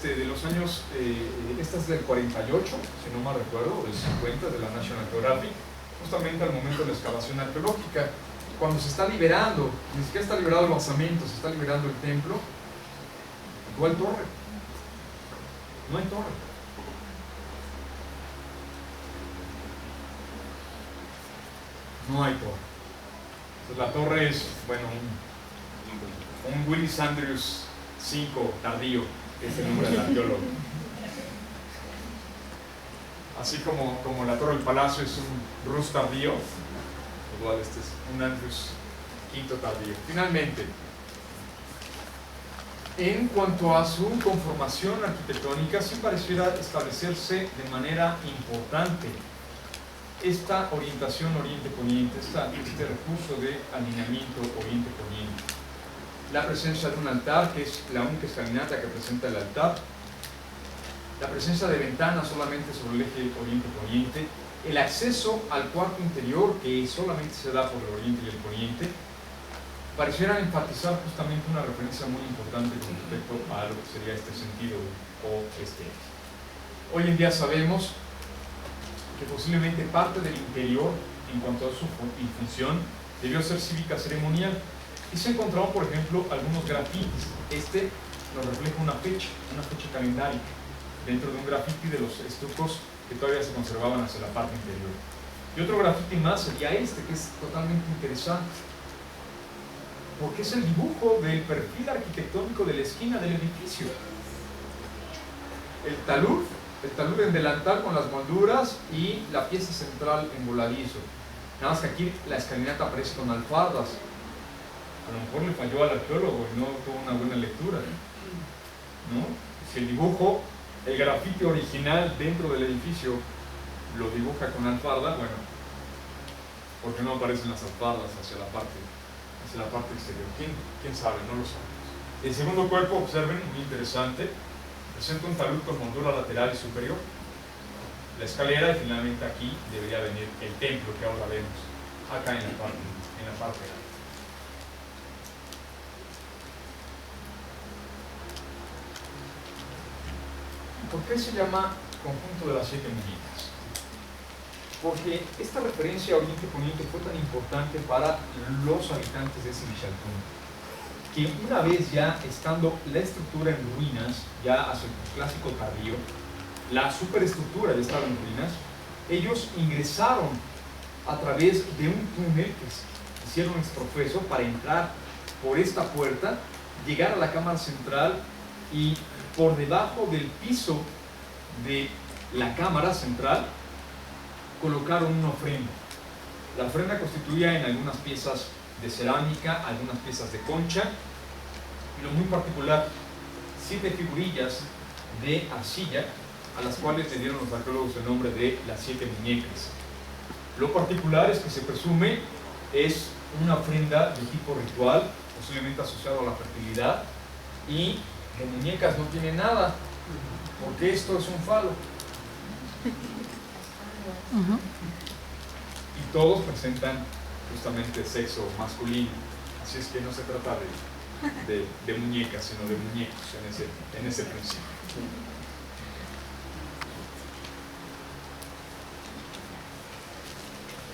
de los años, esta es del 48, si no mal recuerdo, o del 50, de la National Geographic, justamente al momento de la excavación arqueológica, cuando se está liberando, ni siquiera está liberado el basamento, se está liberando el templo. No hay torre, no hay torre. No hay torre. Entonces, la torre es, bueno, un Willis Andrews 5 tardío, es el nombre del arqueólogo. Así como la torre del palacio es un Rus tardío, igual este es un Andrews V tardío. Finalmente, en cuanto a su conformación arquitectónica, sí pareciera establecerse de manera importante esta orientación oriente-poniente, este recurso de alineamiento oriente-poniente. La presencia de un altar, que es la única escalinata que presenta el altar, la presencia de ventanas solamente sobre el eje oriente-poniente, el acceso al cuarto interior, que solamente se da por el oriente y el poniente, parecieran enfatizar justamente una referencia muy importante con respecto a lo que sería este sentido o este eje. Hoy en día sabemos que posiblemente parte del interior, en cuanto a su función, debió ser cívica ceremonial. Y se encontraron, por ejemplo, algunos grafitis. Este nos refleja una fecha calendárica, dentro de un grafiti de los estucos que todavía se conservaban hacia la parte interior. Y otro grafiti más sería este, que es totalmente interesante, porque es el dibujo del perfil arquitectónico de la esquina del edificio. El talud en delantal con las molduras y la pieza central en voladizo. Nada más que aquí la escalinata aparece con alfardas. A lo mejor le falló al arqueólogo y no tuvo una buena lectura, ¿no? Si el dibujo, el grafiti original dentro del edificio lo dibuja con alfarda, bueno, ¿por qué no aparecen las alfardas hacia la parte exterior? ¿Quién sabe? No lo sabemos. El segundo cuerpo, observen, muy interesante, presenta un talud con moldura lateral y superior, la escalera, y finalmente aquí debería venir el templo que ahora vemos acá en la parte alta. ¿Por qué se llama conjunto de las 7 muñecas? Porque esta referencia a Oriente-Poniente fue tan importante para los habitantes de Sivichalcún, que una vez ya estando la estructura en ruinas, ya hacia el clásico tardío, la superestructura ya estaba en ruinas, ellos ingresaron a través de un túnel que hicieron exprofeso para entrar por esta puerta, llegar a la cámara central y por debajo del piso de la cámara central colocaron una ofrenda. La ofrenda constituía en algunas piezas de cerámica, algunas piezas de concha, y lo muy particular, 7 figurillas de arcilla, a las cuales le dieron los arqueólogos el nombre de las 7 muñecas. Lo particular es que se presume es una ofrenda de tipo ritual, posiblemente asociado a la fertilidad, y de muñecas no tiene nada, porque esto es un falo. Y todos presentan justamente sexo masculino, así es que no se trata de muñecas, sino de muñecos en ese principio.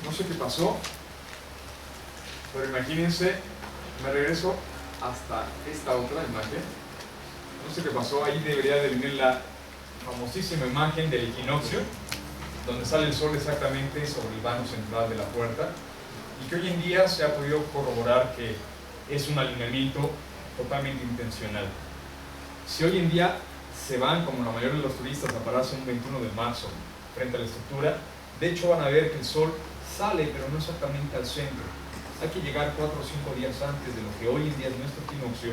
No sé qué pasó, pero imagínense, me regreso hasta esta otra imagen. No sé qué pasó, ahí debería de venir la famosísima imagen del equinoccio, donde sale el sol exactamente sobre el vano central de la puerta, y que hoy en día se ha podido corroborar que es un alineamiento totalmente intencional. Si hoy en día se van, como la mayoría de los turistas, a pararse un 21 de marzo frente a la estructura, de hecho van a ver que el sol sale, pero no exactamente al centro. Hay que llegar 4 o 5 días antes de lo que hoy en día es nuestro equinoccio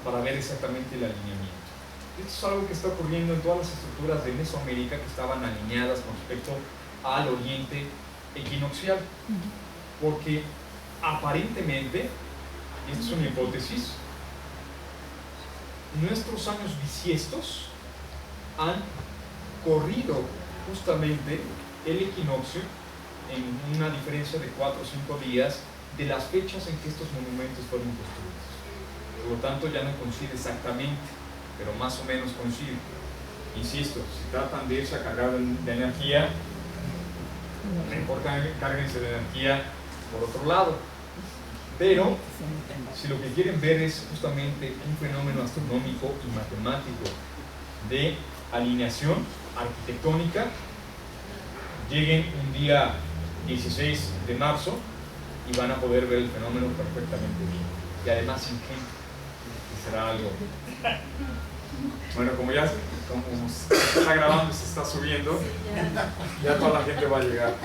para ver exactamente el alineamiento. Esto es algo que está ocurriendo en todas las estructuras de Mesoamérica que estaban alineadas con respecto al oriente equinoccial, porque aparentemente, y esta es una hipótesis, nuestros años bisiestos han corrido justamente el equinoccio en una diferencia de 4 o 5 días de las fechas en que estos monumentos fueron construidos. Por lo tanto, ya no coincide exactamente, pero más o menos coincide. Insisto, si tratan de irse a cargar de energía, mejor cárguense de energía por otro lado. Pero, si lo que quieren ver es justamente un fenómeno astronómico y matemático de alineación arquitectónica, lleguen un día 16 de marzo y van a poder ver el fenómeno perfectamente bien. Y además sin gente, que será algo. Bueno, como se está grabando y se está subiendo, ya toda la gente va a llegar.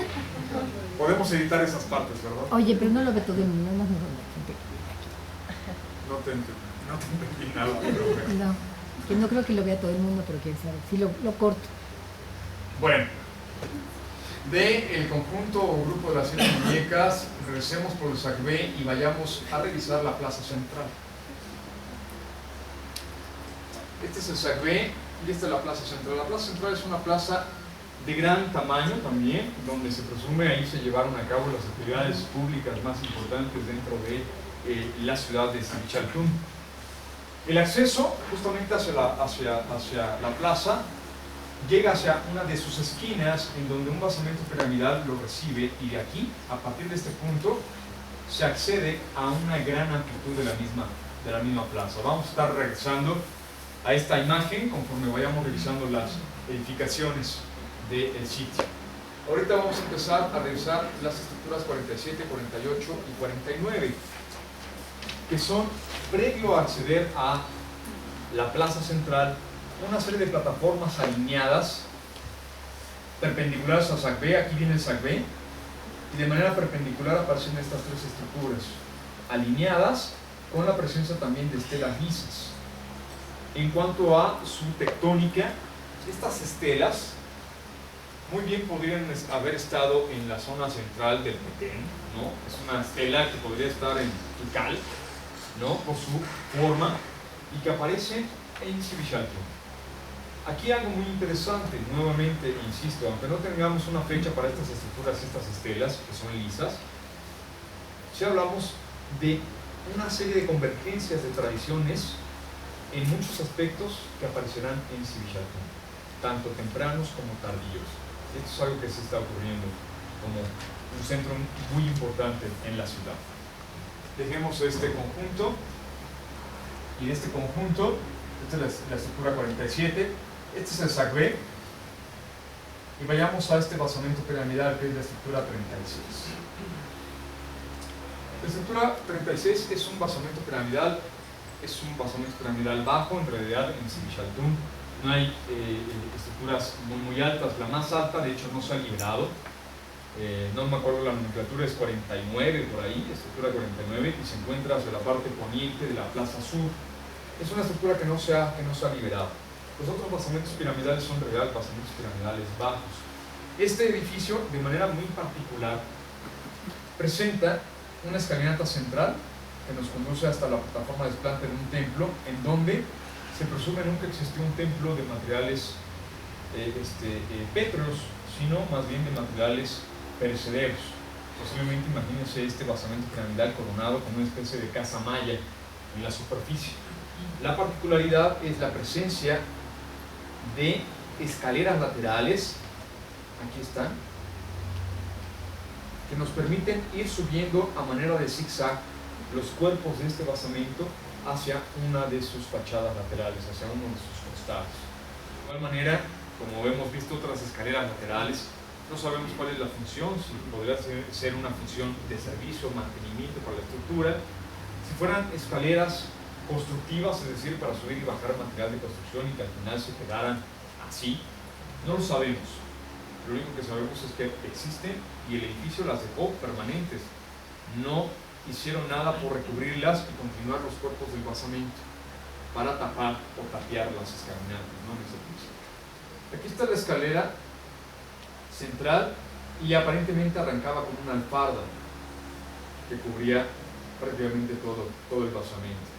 Podemos editar esas partes, ¿verdad? Oye, pero no lo ve todo el mundo, no es mejor la gente. No te entendí nada, pero No, que no creo que lo vea todo el mundo, pero quién sabe. Sí, lo corto. bueno, del conjunto o grupo de las 7 muñecas, regresemos por el Sacbé y vayamos a revisar la plaza central. Este es el Sacbé y esta es la plaza central. La plaza central es una plaza de gran tamaño también, donde se presume ahí se llevaron a cabo las actividades públicas más importantes dentro de la ciudad de Sivichalcún. El acceso justamente hacia la plaza llega hacia una de sus esquinas en donde un basamento piramidal lo recibe, y de aquí, a partir de este punto, se accede a una gran amplitud de la misma plaza. Vamos a estar regresando a esta imagen conforme vayamos revisando las edificaciones del sitio. Ahorita vamos a empezar a revisar las estructuras 47, 48 y 49, que son, previo a acceder a la plaza central, una serie de plataformas alineadas perpendiculares a SAC-B. Aquí viene el SAC-B, y de manera perpendicular aparecen estas tres estructuras alineadas, con la presencia también de estelas lisas. En cuanto a su tectónica, estas estelas muy bien podrían haber estado en la zona central del Petén, ¿no? Es una estela que podría estar en Tikal, ¿no? Por su forma, y que aparece en Sibichaltún. Aquí algo muy interesante, nuevamente insisto, aunque no tengamos una fecha para estas estructuras, estas estelas que son lisas, si hablamos de una serie de convergencias de tradiciones en muchos aspectos que aparecerán en Sibichaltún, tanto tempranos como tardíos. Esto es algo que se está ocurriendo como un centro muy importante en la ciudad. Dejemos este conjunto, y de este conjunto, esta es la estructura 47, este es el SAC-B, y vayamos a este basamento piramidal que es la estructura 36. La estructura 36 es un basamento piramidal bajo, en realidad en Sibichaltún no hay estructuras muy altas. La más alta, de hecho, no se ha liberado. No me acuerdo la nomenclatura, es 49 por ahí, estructura 49, y se encuentra hacia la parte poniente de la plaza sur. Es una estructura que no se ha liberado. Los otros basamentos piramidales son en realidad basamentos piramidales bajos. Este edificio, de manera muy particular, presenta una escalinata central que nos conduce hasta la plataforma de desplante de un templo, en donde se presume nunca existió un templo de materiales pétreos, sino más bien de materiales perecederos. Posiblemente imagínense este basamento piramidal coronado con una especie de casa maya en la superficie. La particularidad es la presencia de escaleras laterales, aquí están, que nos permiten ir subiendo a manera de zigzag los cuerpos de este basamento hacia una de sus fachadas laterales, hacia uno de sus costados. De igual manera, como hemos visto otras escaleras laterales, no sabemos cuál es la función, si podría ser una función de servicio o mantenimiento para la estructura. Si fueran escaleras constructivas, es decir, para subir y bajar material de construcción y que al final se quedaran así, no lo sabemos. Lo único que sabemos es que existen y el edificio las dejó permanentes. No hicieron nada por recubrirlas y continuar los cuerpos del basamento para tapar o tapiar las escalinatas, ¿no? En ese principio. Aquí está la escalera central y aparentemente arrancaba con una alfarda que cubría prácticamente todo el basamento.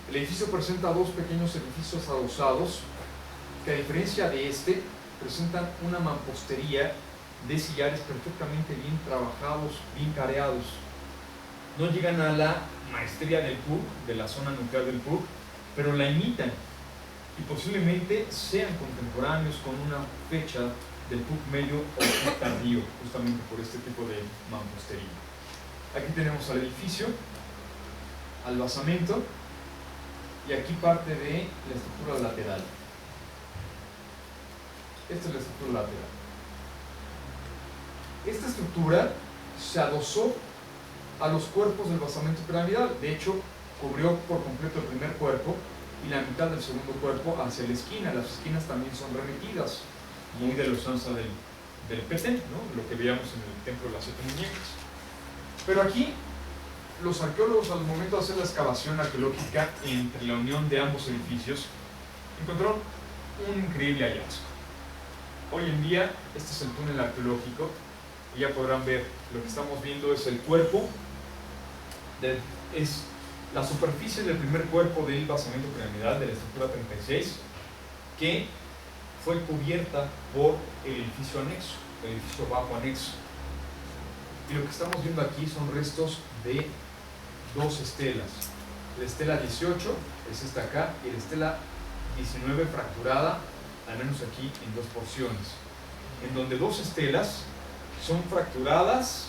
El edificio presenta dos pequeños edificios adosados que, a diferencia de este, presentan una mampostería de sillares perfectamente bien trabajados, bien careados. No llegan a la maestría del PUC, de la zona nuclear del PUC, pero la imitan y posiblemente sean contemporáneos con una fecha del PUC medio o PUC tardío, justamente por este tipo de mampostería. Aquí tenemos al edificio, al basamento, y aquí parte de la estructura lateral. Esta es la estructura lateral. Esta estructura se adosó a los cuerpos del basamento piramidal. De hecho, cubrió por completo el primer cuerpo y la mitad del segundo cuerpo hacia la esquina. Las esquinas también son remetidas, muy de la usanza del Petén, ¿no? Lo que veíamos en el templo de las 7 muñecas. Pero aquí, los arqueólogos, al momento de hacer la excavación arqueológica entre la unión de ambos edificios, encontraron un increíble hallazgo. Hoy en día, este es el túnel arqueológico, y ya podrán ver, lo que estamos viendo es el cuerpo, es la superficie del primer cuerpo del basamento piramidal de la estructura 36, que fue cubierta por el edificio anexo, el edificio bajo anexo. Y lo que estamos viendo aquí son restos de dos estelas. La estela 18 es esta acá, y la estela 19 fracturada al menos aquí en dos porciones, en donde dos estelas son fracturadas,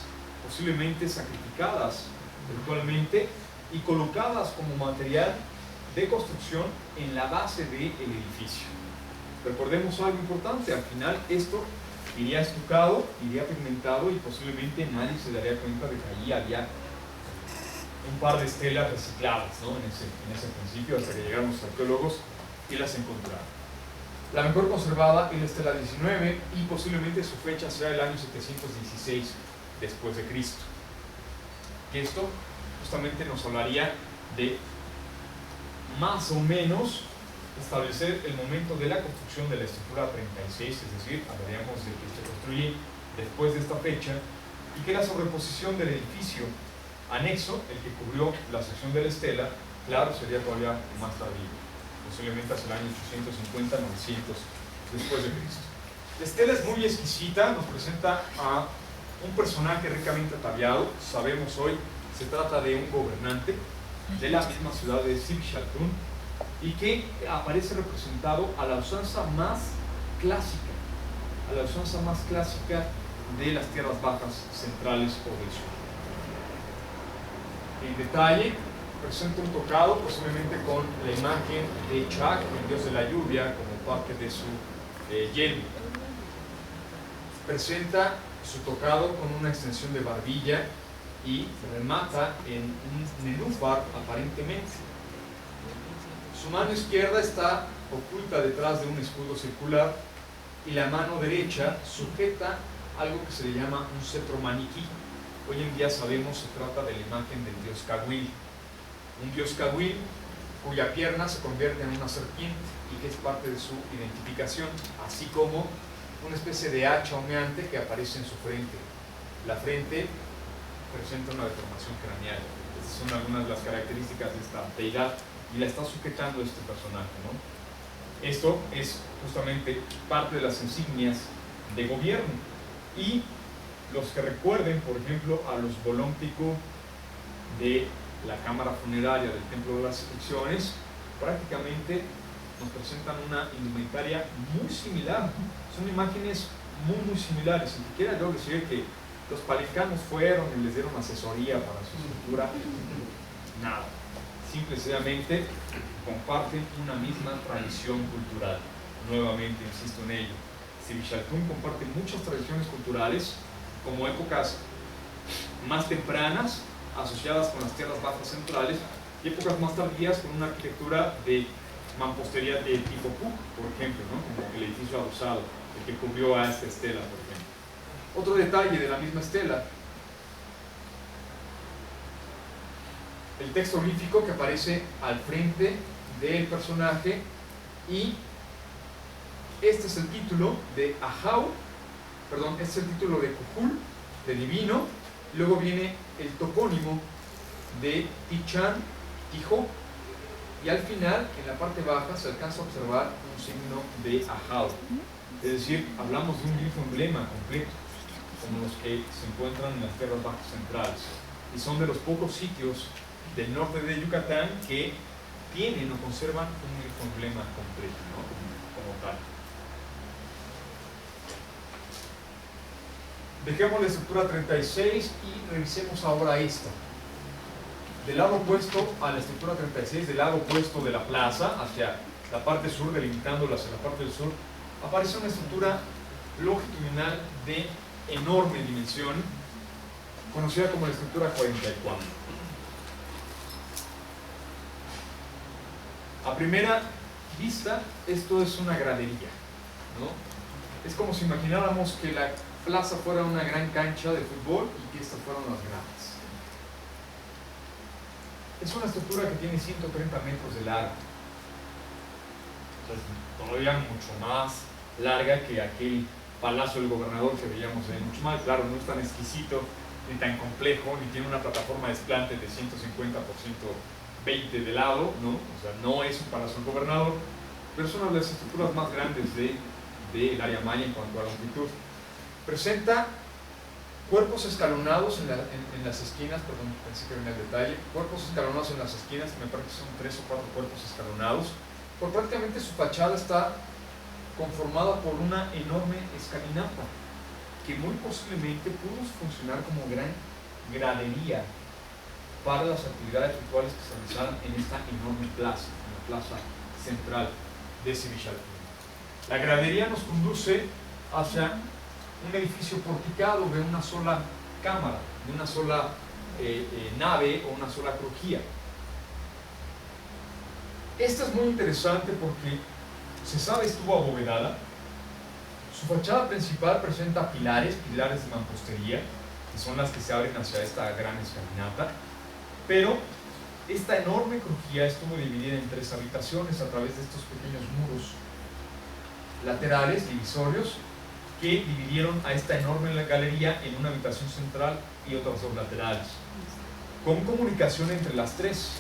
posiblemente sacrificadas virtualmente y colocadas como material de construcción en la base del edificio. Recordemos algo importante, al final esto iría estucado, iría pigmentado y posiblemente nadie se daría cuenta de que allí había un par de estelas recicladas, ¿no? en ese principio, hasta que llegaron los arqueólogos y las encontraron. La mejor conservada es la estela 19 y posiblemente su fecha sea el año 716 después de Cristo. Esto justamente nos hablaría de más o menos establecer el momento de la construcción de la estructura 36, es decir, hablaríamos de que se construye después de esta fecha y que la sobreposición del edificio anexo, el que cubrió la sección de la estela, claro, sería todavía más tardío, posiblemente hacia el año 850-900 después de Cristo. La estela es muy exquisita, nos presenta a un personaje ricamente ataviado, sabemos hoy, se trata de un gobernante de la misma ciudad de Sib-Shaltun y que aparece representado a la usanza más clásica, de las tierras bajas centrales o del sur. En detalle, presenta un tocado, posiblemente con la imagen de Chak, el dios de la lluvia, como parte de su yelmo. Presenta su tocado con una extensión de barbilla y remata en un nenúfar aparentemente. Su mano izquierda está oculta detrás de un escudo circular y la mano derecha sujeta algo que se le llama un cetro maniquí. Hoy en día sabemos se trata de la imagen del dios Kawil. Un dios Kawil cuya pierna se convierte en una serpiente y que es parte de su identificación, así como una especie de hacha humeante que aparece en su frente. La frente presenta una deformación craneal. Estas son algunas de las características de esta deidad y la está sujetando este personaje, ¿no? Esto es justamente parte de las insignias de gobierno. Y los que recuerden, por ejemplo, a los Volómpico de la cámara funeraria del Templo de las Inscripciones, prácticamente nos presentan una indumentaria muy similar. Son imágenes muy similares. Y quiera yo decir que los palencanos fueron y les dieron asesoría para su estructura, nada. Simple y sencillamente comparten una misma tradición cultural. Nuevamente insisto en ello. Sib-Shaltun comparte muchas tradiciones culturales, como épocas más tempranas asociadas con las tierras bajas centrales y épocas más tardías con una arquitectura de mampostería de tipo Puc, por ejemplo, ¿no? Como el edificio adosado, el que cubrió a esta estela, por ejemplo. Otro detalle de la misma estela, el texto glífico que aparece al frente del personaje, y este es el título de Ahau, perdón, este es el título de Cucul, de divino. Luego viene el topónimo de Tichan, Tijo, y al final, en la parte baja, se alcanza a observar un signo de Ahau. Es decir, hablamos de un glifo emblema completo, como los que se encuentran en las tierras bajas centrales. Y son de los pocos sitios del norte de Yucatán que tienen o conservan un glifo emblema completo, ¿no? Como tal. Dejemos la estructura 36 y revisemos ahora esta. Del lado opuesto a la estructura 36, del lado opuesto de la plaza, hacia la parte sur, delimitándola hacia la parte del sur, aparece una estructura longitudinal de enorme dimensión, conocida como la estructura 44. A primera vista, esto es una gradería, ¿no? Es como si imagináramos que la plaza fuera una gran cancha de fútbol y que estas fueran las gradas. Es una estructura que tiene 130 metros de largo. Entonces, todavía mucho más larga que aquel Palacio del Gobernador que veíamos en Uxmal. Claro, no es tan exquisito ni tan complejo, ni tiene una plataforma de desplante de 150 por 120 de lado, ¿no? O sea, no es un Palacio del Gobernador, pero es una de las estructuras más grandes del área maya en cuanto a longitud. Presenta cuerpos escalonados en las esquinas, perdón, pensé que venía el detalle, cuerpos escalonados en las esquinas, me parece que son 3 o 4 cuerpos escalonados. Por prácticamente su fachada está conformada por una enorme escalinata que muy posiblemente pudo funcionar como gran gradería para las actividades rituales que se realizaran en esta enorme plaza, en la plaza central de Sivichalcún. La gradería nos conduce hacia un edificio porticado de una sola cámara, de una sola nave o una sola crujía. Esta es muy interesante porque se sabe estuvo abovedada. Su fachada principal presenta pilares de mampostería, que son las que se abren hacia esta gran escalinata, pero esta enorme crujía estuvo dividida en 3 habitaciones a través de estos pequeños muros laterales, divisorios, que dividieron a esta enorme galería en una habitación central y otras 2 laterales, con comunicación entre las 3.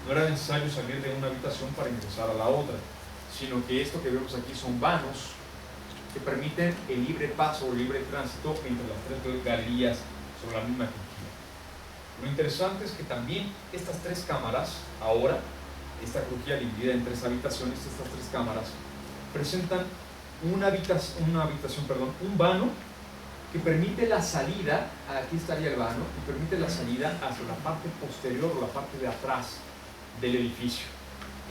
No era necesario salir de una habitación para ingresar a la otra, sino que esto que vemos aquí son vanos que permiten el libre paso o libre tránsito entre las 3 galerías sobre la misma crujía. Lo interesante es que también estas 3 cámaras, ahora, esta crujía dividida en 3 habitaciones, estas 3 cámaras, presentan un vano que permite la salida, aquí estaría el vano, que permite la salida hacia la parte posterior o la parte de atrás del edificio,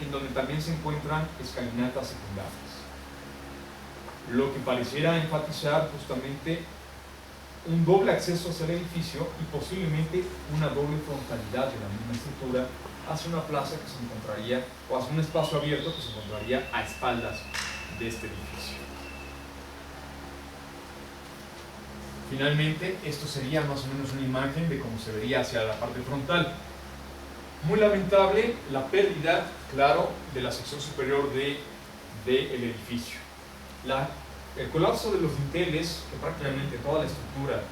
en donde también se encuentran escalinatas secundarias, lo que pareciera enfatizar justamente un doble acceso hacia el edificio y posiblemente una doble frontalidad de la misma estructura hacia una plaza que se encontraría, o hacia un espacio abierto que se encontraría a espaldas de este edificio. Finalmente, esto sería más o menos una imagen de cómo se vería hacia la parte frontal. Muy lamentable la pérdida, claro, de la sección superior del edificio. El colapso de los dinteles, que prácticamente toda la estructura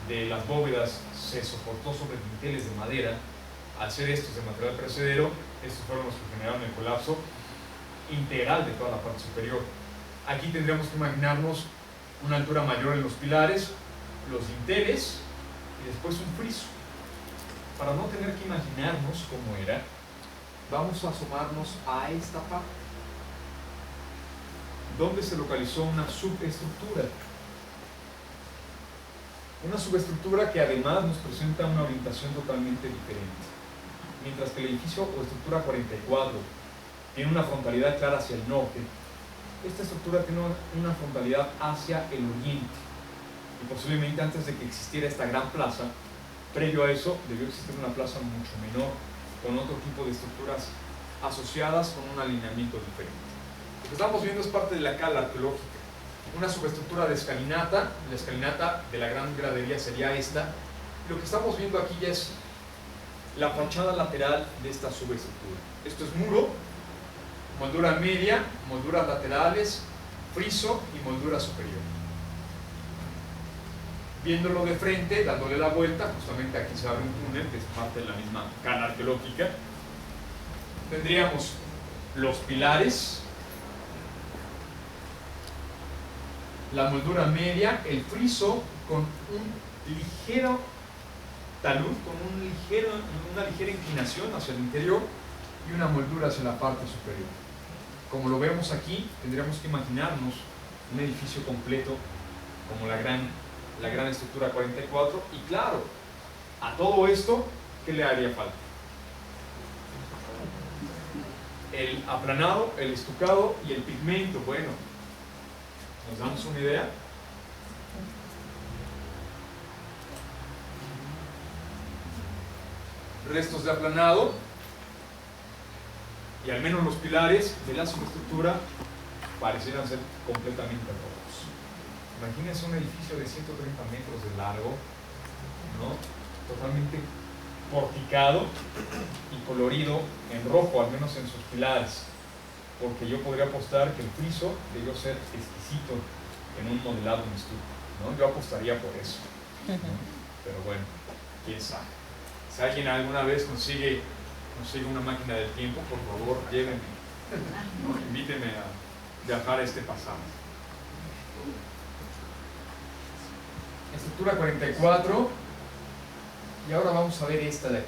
de las bóvedas se soportó sobre dinteles de madera. Al ser estos de material perecedero, estos fueron los que generaron el colapso integral de toda la parte superior. Aquí tendríamos que imaginarnos una altura mayor en los pilares, los dinteles y después un friso. Para no tener que imaginarnos cómo era, vamos a asomarnos a esta parte, donde se localizó una subestructura. Una subestructura que además nos presenta una orientación totalmente diferente. Mientras que el edificio o estructura 44 tiene una frontalidad clara hacia el norte, esta estructura tiene una frontalidad hacia el oriente. Y posiblemente antes de que existiera esta gran plaza, previo a eso debió existir una plaza mucho menor, con otro tipo de estructuras asociadas con un alineamiento diferente. Lo que estamos viendo es parte de la cala arqueológica. Una subestructura de escalinata, la escalinata de la gran gradería sería esta. Lo que estamos viendo aquí ya es la fachada lateral de esta subestructura. Esto es muro, moldura media, molduras laterales, friso y moldura superior. Viéndolo de frente, dándole la vuelta, justamente aquí se abre un túnel que es parte de la misma cala arqueológica. Tendríamos los pilares, la moldura media, el friso con un ligero talud, con una ligera inclinación hacia el interior y una moldura hacia la parte superior. Como lo vemos aquí, tendríamos que imaginarnos un edificio completo como la gran estructura 44, y claro, a todo esto, ¿qué le haría falta? El aplanado, el estucado y el pigmento. Bueno, ¿nos damos una idea? Restos de aplanado y al menos los pilares de la subestructura parecieran ser completamente rotos. Imagínense un edificio de 130 metros de largo, ¿no? Totalmente porticado y colorido en rojo, al menos en sus pilares, porque yo podría apostar que el friso debió ser exquisito en un modelado en estuco, ¿no? Yo apostaría por eso, ¿no? Pero bueno, quién sabe. Si alguien alguna vez consigue una máquina del tiempo, por favor, llévenme, ¿no? Invítenme a viajar a este pasado. Estructura 44, y ahora vamos a ver esta de aquí.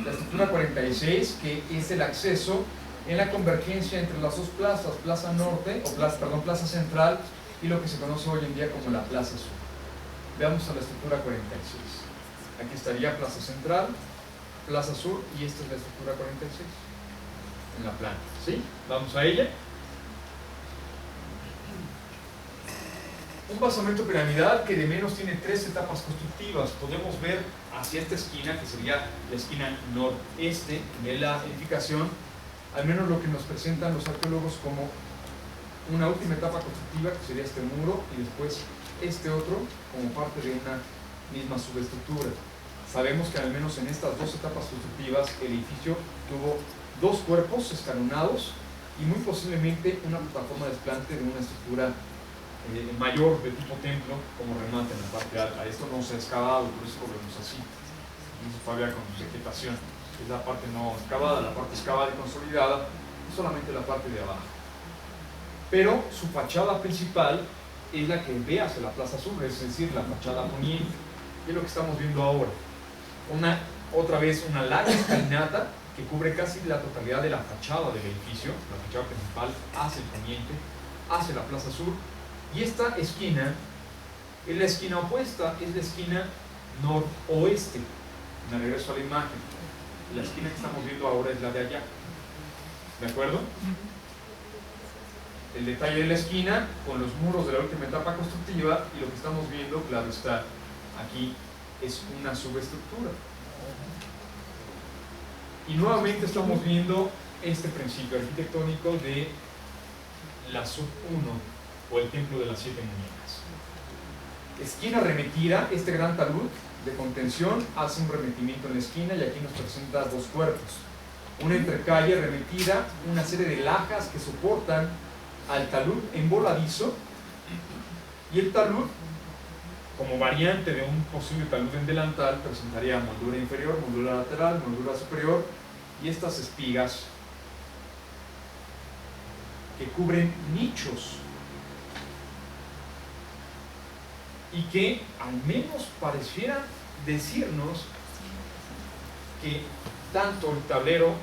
La estructura 46, que es el acceso en la convergencia entre las dos plazas, Plaza Norte, o Plaza Central, y lo que se conoce hoy en día como la Plaza Sur. Veamos a la estructura 46. Aquí estaría Plaza Central, Plaza Sur, y esta es la estructura 46 en la planta, ¿sí? Vamos a ella. Un basamento piramidal que de menos tiene 3 etapas constructivas. Podemos ver hacia esta esquina, que sería la esquina noreste de la edificación, al menos lo que nos presentan los arqueólogos como una última etapa constructiva, que sería este muro, y después este otro como parte de una misma subestructura. Sabemos que al menos en estas 2 etapas constructivas el edificio tuvo 2 cuerpos escalonados y muy posiblemente una plataforma de desplante de una estructura mayor de tipo templo como remate en la parte alta. Esto no se ha excavado, por eso lo vemos así. Vemos todavía con vegetación. Es la parte no excavada, la parte excavada y consolidada, y solamente la parte de abajo. Pero su fachada principal es la que ve hacia la Plaza Sur, es decir, la fachada poniente. Y es lo que estamos viendo ahora. Otra vez una larga escalinata que cubre casi la totalidad de la fachada del edificio, la fachada principal hacia el poniente, hacia la Plaza Sur. Y esta esquina es la esquina opuesta, es la esquina noroeste. Me regreso a la imagen. La esquina que estamos viendo ahora es la de allá. ¿De acuerdo? El detalle de la esquina con los muros de la última etapa constructiva, y lo que estamos viendo, claro está, aquí es una subestructura. Y nuevamente estamos viendo este principio arquitectónico de la sub 1 o el templo de las 7 muñecas. Esquina remetida, este gran talud de contención hace un remetimiento en la esquina, y aquí nos presenta 2 cuerpos. Una entrecalle remetida, una serie de lajas que soportan al talud en voladizo, y el talud, como variante de un posible talud en delantal, presentaría moldura inferior, moldura lateral, moldura superior, y estas espigas que cubren nichos y que al menos parecieran decirnos que tanto el tablero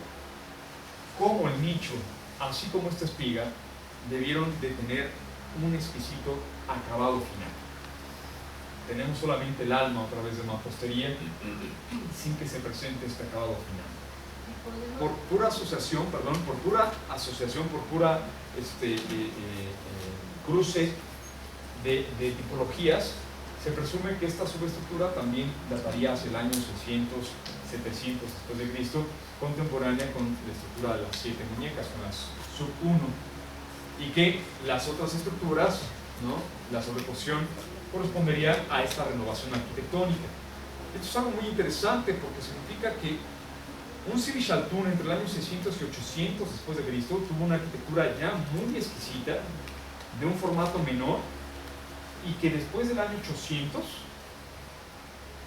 como el nicho, así como esta espiga, debieron de tener un exquisito acabado final. Tenemos solamente el alma otra vez de mampostería sin que se presente este acabado final. Por pura asociación, por pura cruce de tipologías, se presume que esta subestructura también dataría hacia el año 600, 700 después de Cristo, contemporánea con la estructura de las 7 muñecas, con las sub 1, y que las otras estructuras, ¿no?, la sobreposición correspondería a esta renovación arquitectónica. Esto es algo muy interesante porque significa que un Sidi Chaltún entre el año 600 y 800 después de Cristo tuvo una arquitectura ya muy exquisita, de un formato menor, y que después del año 800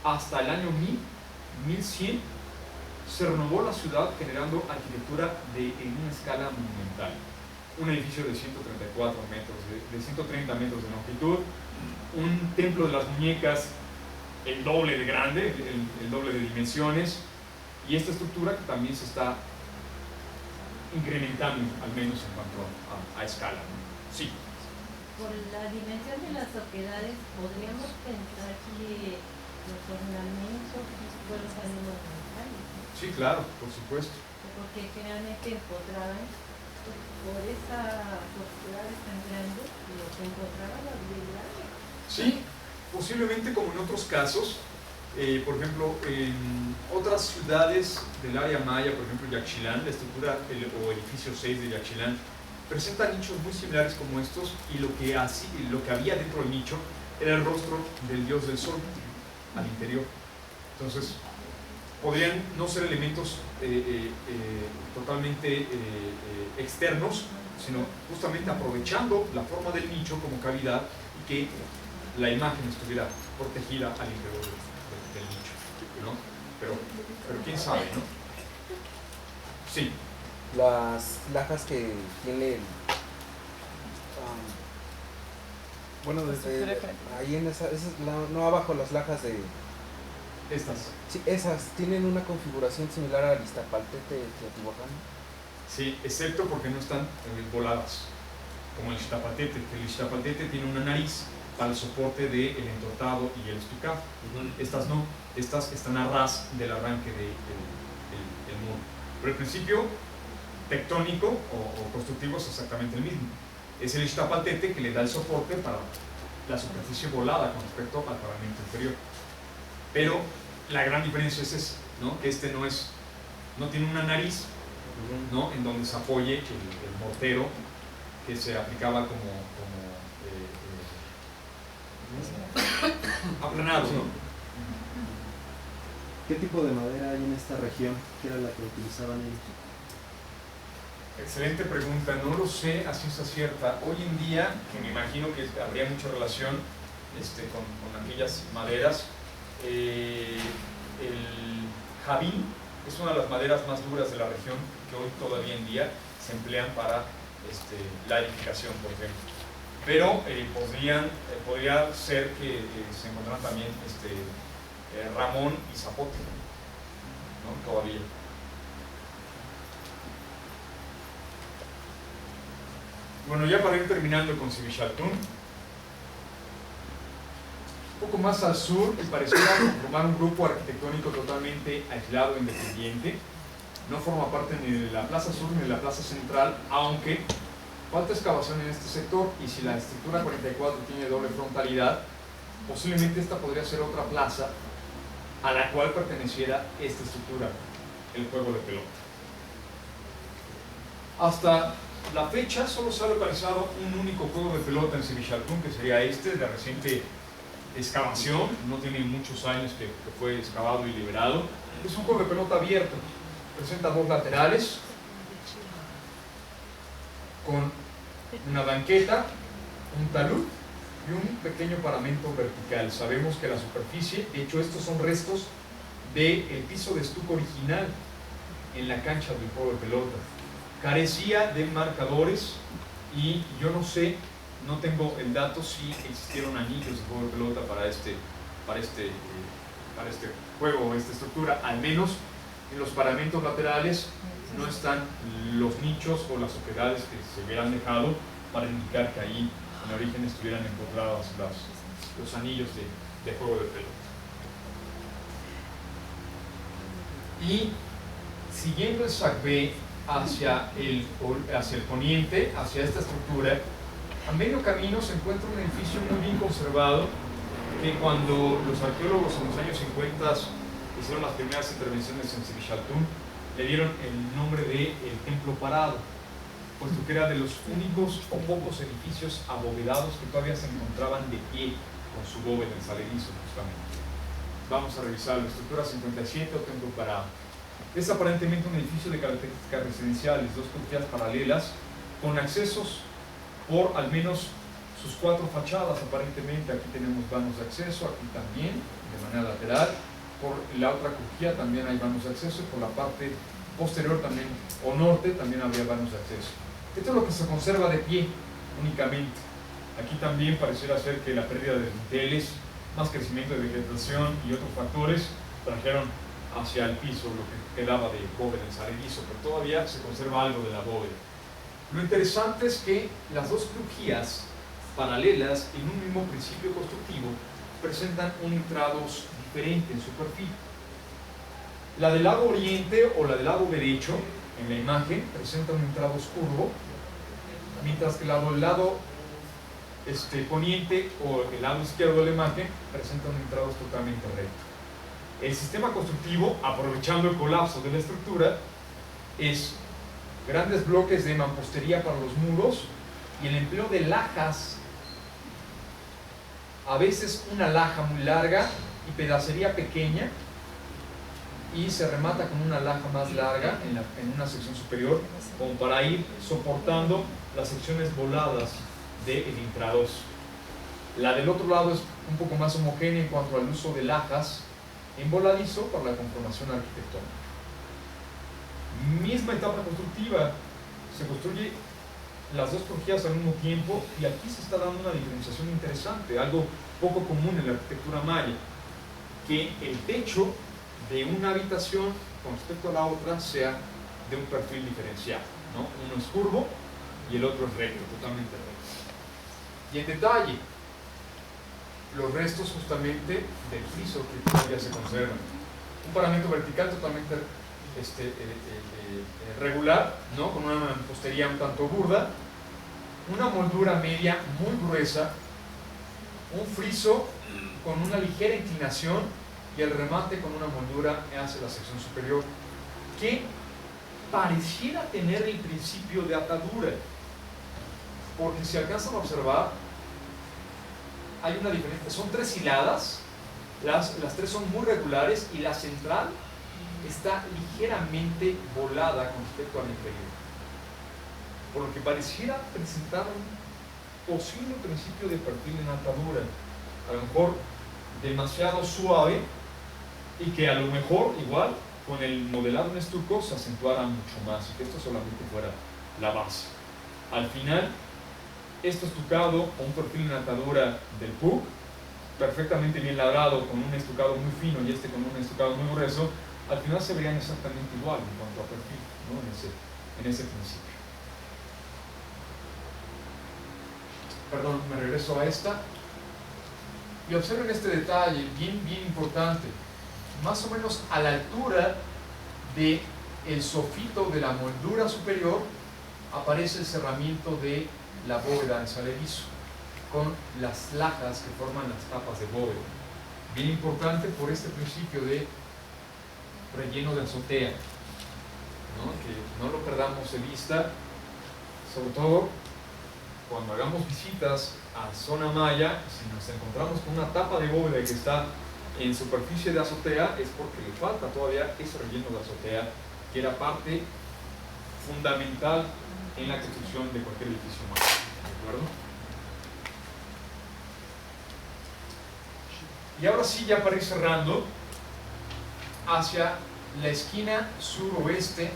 hasta el año 1000, 1100 se renovó la ciudad generando arquitectura en una escala monumental. Un edificio de 134 metros, de 130 metros de longitud, un templo de las muñecas el doble de grande, el doble de dimensiones, y esta estructura que también se está incrementando, al menos en cuanto a escala, ¿no? Sí. Por la dimensión de las oquedades, ¿podríamos pensar que los ornamentos fueron animos mentales? Sí, claro, por supuesto. Porque generalmente empotraban, por esas oquedades tan grandes, los empotraban las grandes. Sí, posiblemente como en otros casos. Por ejemplo, en otras ciudades del área maya, por ejemplo Yaxchilán, la estructura o edificio 6 de Yaxchilán presenta nichos muy similares como estos, y lo que había dentro del nicho era el rostro del dios del sol al interior. Entonces, podrían no ser elementos totalmente externos, sino justamente aprovechando la forma del nicho como cavidad, y que la imagen estuviera protegida al interior del nicho, ¿no? Pero quién sabe, ¿no? Sí. Las lajas que tiene bueno, desde ahí en esa no abajo, las lajas de estas. Sí, esas tienen una configuración similar al Iztapaltete de Teotihuacán. Sí, excepto porque no están voladas, como el Ixtapaltete, que el Ixtapaltete tiene una nariz para el soporte del entortado y el estucado. Estas no, estas están a ras del arranque del muro. Pero el principio tectónico o constructivo es exactamente el mismo. Es el Ixtapaltete que le da el soporte para la superficie volada con respecto al pavimento inferior. Pero la gran diferencia es esa, ¿no? Que este no tiene una nariz, ¿no? En donde se apoye el mortero que se aplicaba como aplanado, ¿no? ¿Qué tipo de madera hay en esta región? ¿Qué era la que utilizaban ellos? Excelente pregunta, no lo sé a ciencia cierta. Hoy en día, que me imagino que habría mucha relación con aquellas maderas, el jabín es una de las maderas más duras de la región que hoy todavía en día se emplean para la edificación, por ejemplo. Pero podría ser que se encontraran también ramón y zapote, ¿no? Todavía. Bueno, ya para ir terminando con Sivichaltún, un poco más al sur, y pareciera formar un grupo arquitectónico totalmente aislado e independiente. No forma parte ni de la plaza sur ni de la plaza central, aunque falta excavación en este sector, y si la estructura 44 tiene doble frontalidad, posiblemente esta podría ser otra plaza a la cual perteneciera esta estructura, el juego de pelota. Hasta la fecha solo se ha localizado un único juego de pelota en Sivichaltún, que sería de reciente excavación, no tiene muchos años que fue excavado y liberado. Es un juego de pelota abierto, presenta dos laterales con una banqueta, un talud y un pequeño paramento vertical. Sabemos que la superficie, de hecho estos son restos del piso de estuco original en la cancha del juego de pelota. Carecía de marcadores y yo no sé, no tengo el dato si existieron anillos de juego de pelota para este juego, esta estructura. Al menos en los paramentos laterales no están los nichos o las oquedades que se hubieran dejado para indicar que ahí en origen estuvieran encontrados los anillos de juego de pelota. Y siguiendo el Sacbé hacia el poniente, hacia esta estructura, a medio camino se encuentra un edificio muy bien conservado, que cuando los arqueólogos en los años 50 hicieron las primeras intervenciones en Sivichaltún, le dieron el nombre de el Templo Parado, puesto que era de los únicos o pocos edificios abovedados que todavía se encontraban de pie con su bóveda en saledizo, justamente. Vamos a revisar la estructura 57 o Templo Parado. Es aparentemente un edificio de características residenciales, dos crujías paralelas, con accesos por al menos sus cuatro fachadas. Aparentemente aquí tenemos vanos de acceso, aquí también, de manera lateral. Por la otra crujía también hay vanos de acceso, y por la parte posterior también, o norte, también habría vanos de acceso. Esto es lo que se conserva de pie únicamente. Aquí también pareciera ser que la pérdida de dinteles, más crecimiento de vegetación y otros factores trajeron hacia el piso lo que quedaba de bóveda en saledizo, pero todavía se conserva algo de la bóveda. Lo interesante es que las dos crujías paralelas en un mismo principio constructivo presentan un intrados diferente en su perfil. La del lado oriente o la del lado derecho en la imagen presenta un intrados curvo, mientras que el lado poniente o el lado izquierdo de la imagen presenta un intrados totalmente recto. El sistema constructivo, aprovechando el colapso de la estructura, es grandes bloques de mampostería para los muros y el empleo de lajas, a veces una laja muy larga y pedacería pequeña, y se remata con una laja más larga en una sección superior, como para ir soportando las secciones voladas del intrados. La del otro lado es un poco más homogénea en cuanto al uso de lajas en voladizo para la conformación arquitectónica. Misma etapa constructiva, se construye las dos crujías al mismo tiempo, y aquí se está dando una diferenciación interesante, algo poco común en la arquitectura maya, que el techo de una habitación con respecto a la otra sea de un perfil diferenciado, ¿no? Uno es curvo y el otro es recto, totalmente recto. Y en detalle, los restos justamente del friso que todavía se conservan. Un paramento vertical totalmente regular, ¿no? Con una mampostería un tanto burda, una moldura media muy gruesa, un friso con una ligera inclinación y el remate con una moldura hacia la sección superior, que pareciera tener el principio de atadura, porque si alcanzan a observar, hay una diferencia, son 3 hiladas, las 3 son muy regulares y la central está ligeramente volada con respecto a la inferior, por lo que pareciera presentar un posible principio de perfil en atadura, a lo mejor demasiado suave, y que a lo mejor igual con el modelado en estuco se acentuara mucho más y que esto solamente fuera la base. Al final, este estucado o un perfil en atadura del PUC, perfectamente bien labrado, con un estucado muy fino y este con un estucado muy grueso, al final se verían exactamente igual en cuanto a perfil, ¿no? en ese principio. Perdón, me regreso a esta y observen este detalle bien importante. Más o menos a la altura del sofito de la moldura superior aparece el cerramiento de la bóveda en salevizo con las lajas que forman las capas de bóveda. Bien importante por este principio de relleno de azotea, ¿no? Que no lo perdamos de vista, sobre todo cuando hagamos visitas a zona maya. Si nos encontramos con una tapa de bóveda que está en superficie de azotea, es porque le falta todavía ese relleno de azotea que era parte fundamental en la construcción de cualquier edificio maya. ¿De acuerdo? Y ahora sí, ya para ir cerrando, hacia la esquina suroeste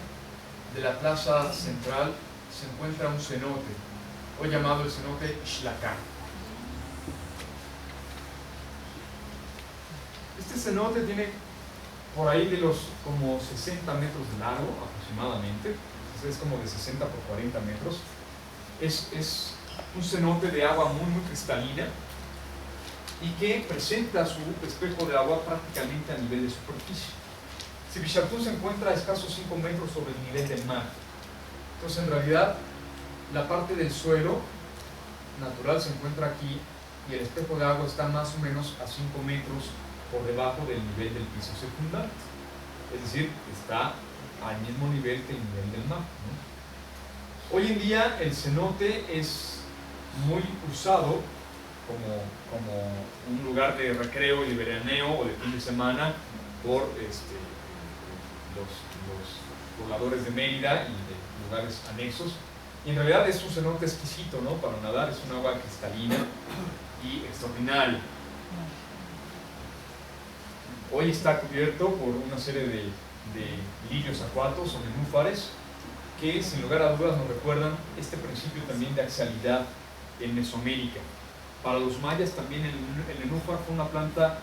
de la plaza central se encuentra un cenote, hoy llamado el cenote Xlacán. Este cenote tiene por ahí de los como 60 metros de largo aproximadamente, es como de 60 por 40 metros. Es un cenote de agua muy cristalina y que presenta su espejo de agua prácticamente a nivel de superficie. Sibichaltún se encuentra a escasos 5 metros sobre el nivel del mar. Entonces, en realidad, la parte del suelo natural se encuentra aquí y el espejo de agua está más o menos a 5 metros por debajo del nivel del piso secundario. Es decir, está al mismo nivel que el nivel del mar, ¿no? Hoy en día el cenote es muy usado como un lugar de recreo y de veraneo o de fin de semana por los pobladores de Mérida y de lugares anexos. Y en realidad es un cenote exquisito, ¿no? Para nadar, es un agua cristalina y extraordinaria. Hoy está cubierto por una serie de lirios acuatos o nenúfares que sin lugar a dudas nos recuerdan este principio también de axialidad en Mesoamérica. Para los mayas también el nenúfar fue una planta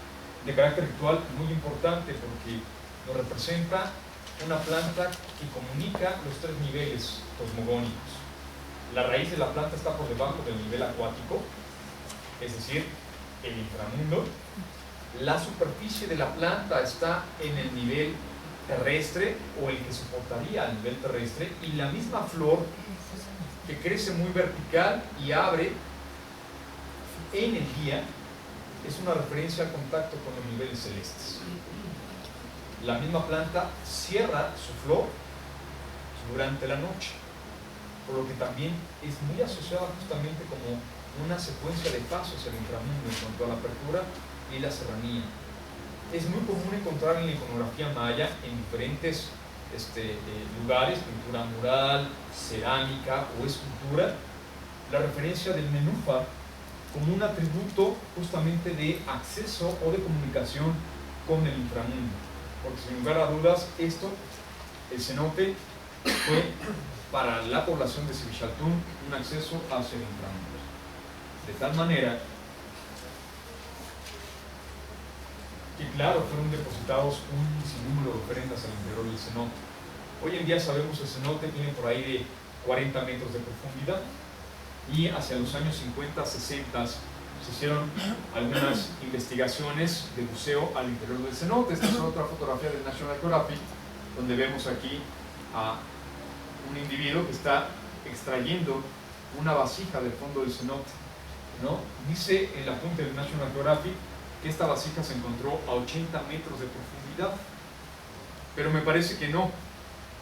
de carácter ritual muy importante porque nos representa una planta que comunica los 3 niveles cosmogónicos. La raíz de la planta está por debajo del nivel acuático, es decir, el inframundo. La superficie de la planta está en el nivel terrestre o el que soportaría al nivel terrestre, y la misma flor que crece muy vertical y abre en el día es una referencia al contacto con los niveles celestes. La misma planta cierra su flor durante la noche, por lo que también es muy asociada justamente como una secuencia de pasos hacia el inframundo en cuanto a la apertura y la serranía. Es muy común encontrar en la iconografía maya en diferentes lugares, pintura mural, cerámica o escultura, la referencia del nenúfar como un atributo justamente de acceso o de comunicación con el inframundo, porque sin lugar a dudas el cenote fue para la población de Sibichaltún un acceso hacia el inframundo, de tal manera que claro, fueron depositados un sinnúmero de ofrendas al interior del cenote. Hoy en día sabemos que el cenote tiene por ahí de 40 metros de profundidad, y hacia los años 50, 60 se hicieron algunas investigaciones de buceo al interior del cenote. Esta es otra fotografía del National Geographic, donde vemos aquí a un individuo que está extrayendo una vasija del fondo del cenote, ¿no? Dice el apunte del National Geographic que esta vasija se encontró a 80 metros de profundidad, pero me parece que no,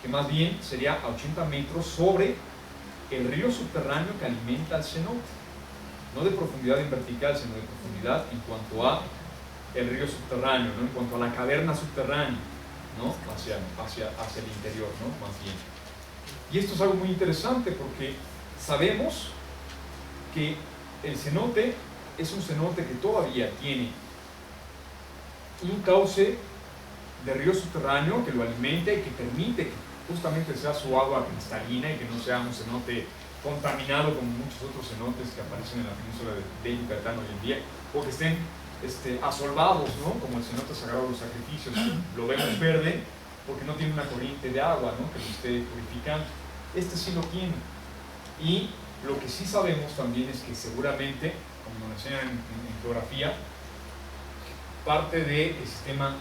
que más bien sería a 80 metros sobre el río subterráneo que alimenta el cenote, no de profundidad en vertical, sino de profundidad en cuanto a el río subterráneo, ¿no? En cuanto a la caverna subterránea, ¿no? hacia el interior, ¿no? Más bien. Y esto es algo muy interesante porque sabemos que el cenote es un cenote que todavía tiene un cauce de río subterráneo que lo alimenta y que permite que justamente sea su agua cristalina y que no sea un cenote contaminado como muchos otros cenotes que aparecen en la península de Yucatán hoy en día, o que estén asolvados, ¿no? Como el cenote sagrado de los sacrificios. Lo vemos verde porque no tiene una corriente de agua, ¿no? Que lo esté purificando. Este sí lo tiene. Y lo que sí sabemos también es que seguramente, como nos enseñan en geografía, parte del sistema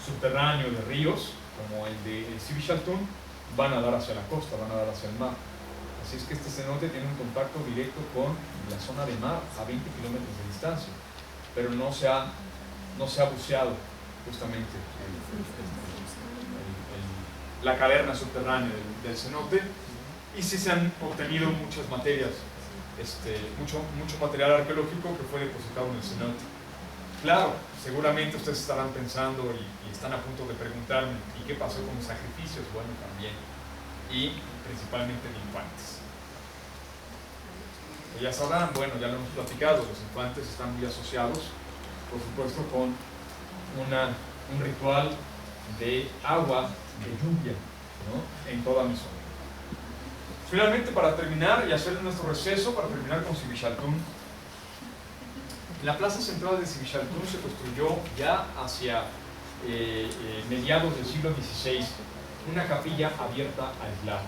subterráneo de ríos, como el de Sibi Chaltún, van a dar hacia la costa, van a dar hacia el mar. Así es que este cenote tiene un contacto directo con la zona de mar a 20 kilómetros de distancia, pero no se ha buceado justamente la caverna subterránea del cenote, y sí se han obtenido muchas materias, mucho material arqueológico que fue depositado en el cenote. Claro, seguramente ustedes estarán pensando y están a punto de preguntarme, ¿y qué pasó con los sacrificios? Bueno, también, y principalmente de infantes. Pues ya sabrán, bueno, ya lo hemos platicado, los infantes están muy asociados, por supuesto, con un ritual de agua, de lluvia, ¿no? En toda mi zona. Finalmente, para terminar y hacer nuestro receso, para terminar con Sibi Chaltún, en la plaza central de Sibi Chaltún se construyó ya hacia mediados del siglo XVI una capilla abierta aislada.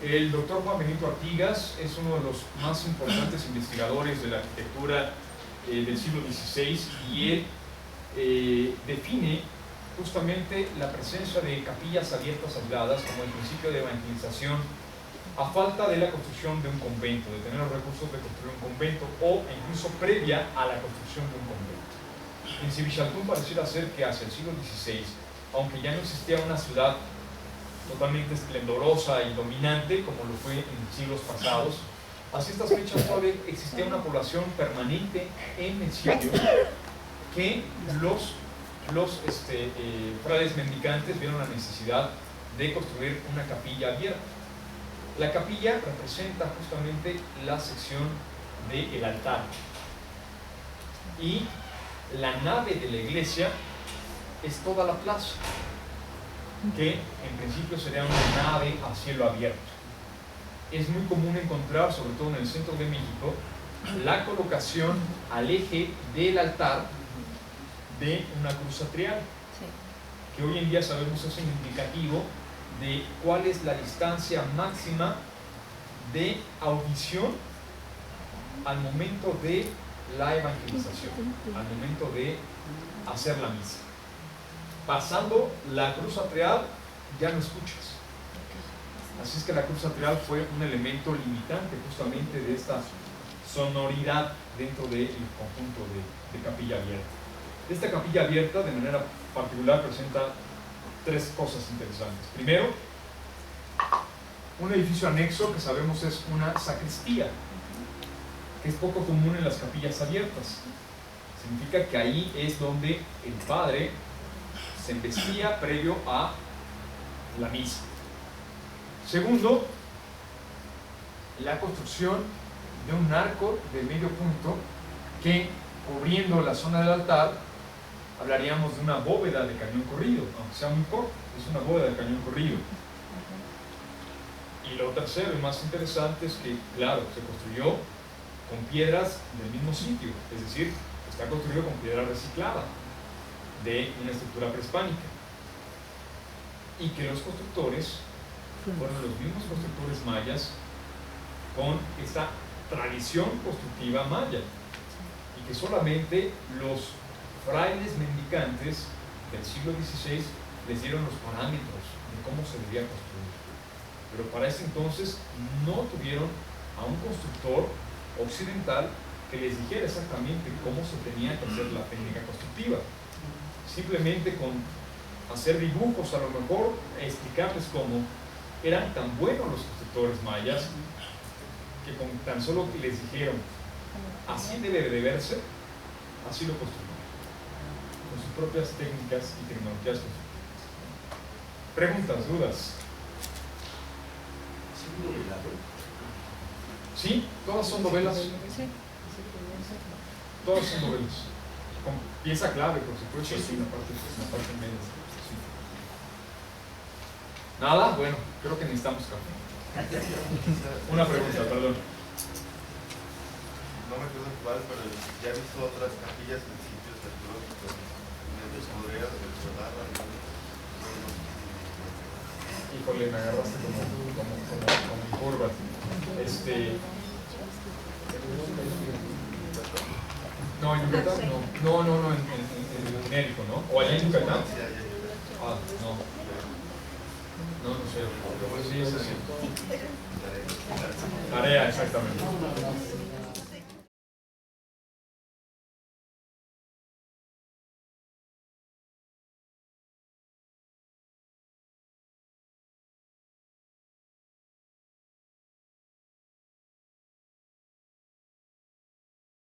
El doctor Juan Benito Artigas es uno de los más importantes investigadores de la arquitectura del siglo XVI, y él define justamente la presencia de capillas abiertas aisladas como el principio de evangelización a falta de la construcción de un convento, de tener los recursos de construir un convento, o incluso previa a la construcción de un convento. En Sibi Chaltún pareciera ser que hacia el siglo XVI, aunque ya no existía una ciudad totalmente esplendorosa y dominante como lo fue en siglos pasados, hacia estas fechas todavía existía una población permanente en el sitio, que los frailes mendicantes vieron la necesidad de construir una capilla abierta. La capilla representa justamente la sección del altar, y la nave de la iglesia es toda la plaza, que en principio sería una nave a cielo abierto. Es muy común encontrar, sobre todo en el centro de México, la colocación al eje del altar de una cruz atrial, que hoy en día sabemos es un indicativo de cuál es la distancia máxima de audición al momento de la evangelización, al momento de hacer la misa. Pasando la cruz atrial ya no escuchas. Así es que la cruz atrial fue un elemento limitante justamente de esta sonoridad dentro del conjunto de capilla abierta. Esta capilla abierta, de manera particular, presenta tres cosas interesantes. Primero, un edificio anexo que sabemos es una sacristía, que es poco común en las capillas abiertas. Significa que ahí es donde el padre se embestía previo a la misa. Segundo, la construcción de un arco de medio punto que, cubriendo la zona del altar, hablaríamos de una bóveda de cañón corrido, aunque sea muy corto, es una bóveda de cañón corrido. Y lo tercero y más interesante es que, claro, se construyó con piedras del mismo sitio, es decir, está construido con piedra reciclada de una estructura prehispánica. y que los constructores fueron los mismos constructores mayas con esta tradición constructiva maya, y que solamente los frailes mendicantes del siglo XVI les dieron los parámetros de cómo se debía construir. Pero para ese entonces no tuvieron a un constructor occidental que les dijera exactamente cómo se tenía que hacer la técnica constructiva. Simplemente con hacer dibujos, a lo mejor explicarles cómo, eran tan buenos los constructores mayas que con tan solo que les dijeron así debe de verse, así lo construyeron con sus propias técnicas y tecnologías constructivas. Preguntas, dudas. Sí, todas son novelas. Todas son novelas. Con pieza clave, por supuesto, sí, la parte media. Sí. Nada, bueno, creo que necesitamos café. Una pregunta, perdón. No me acuerdo cuál, pero ya he visto otras capillas en sitios arqueológicos. ¿Me podría recordar algo? Híjole, me agarraste como en curva. No, en Yucatán no. No, en México, ¿no? ¿O allá en Yucatán? Ah, no. No sé. Sí, es así. Tarea, exactamente.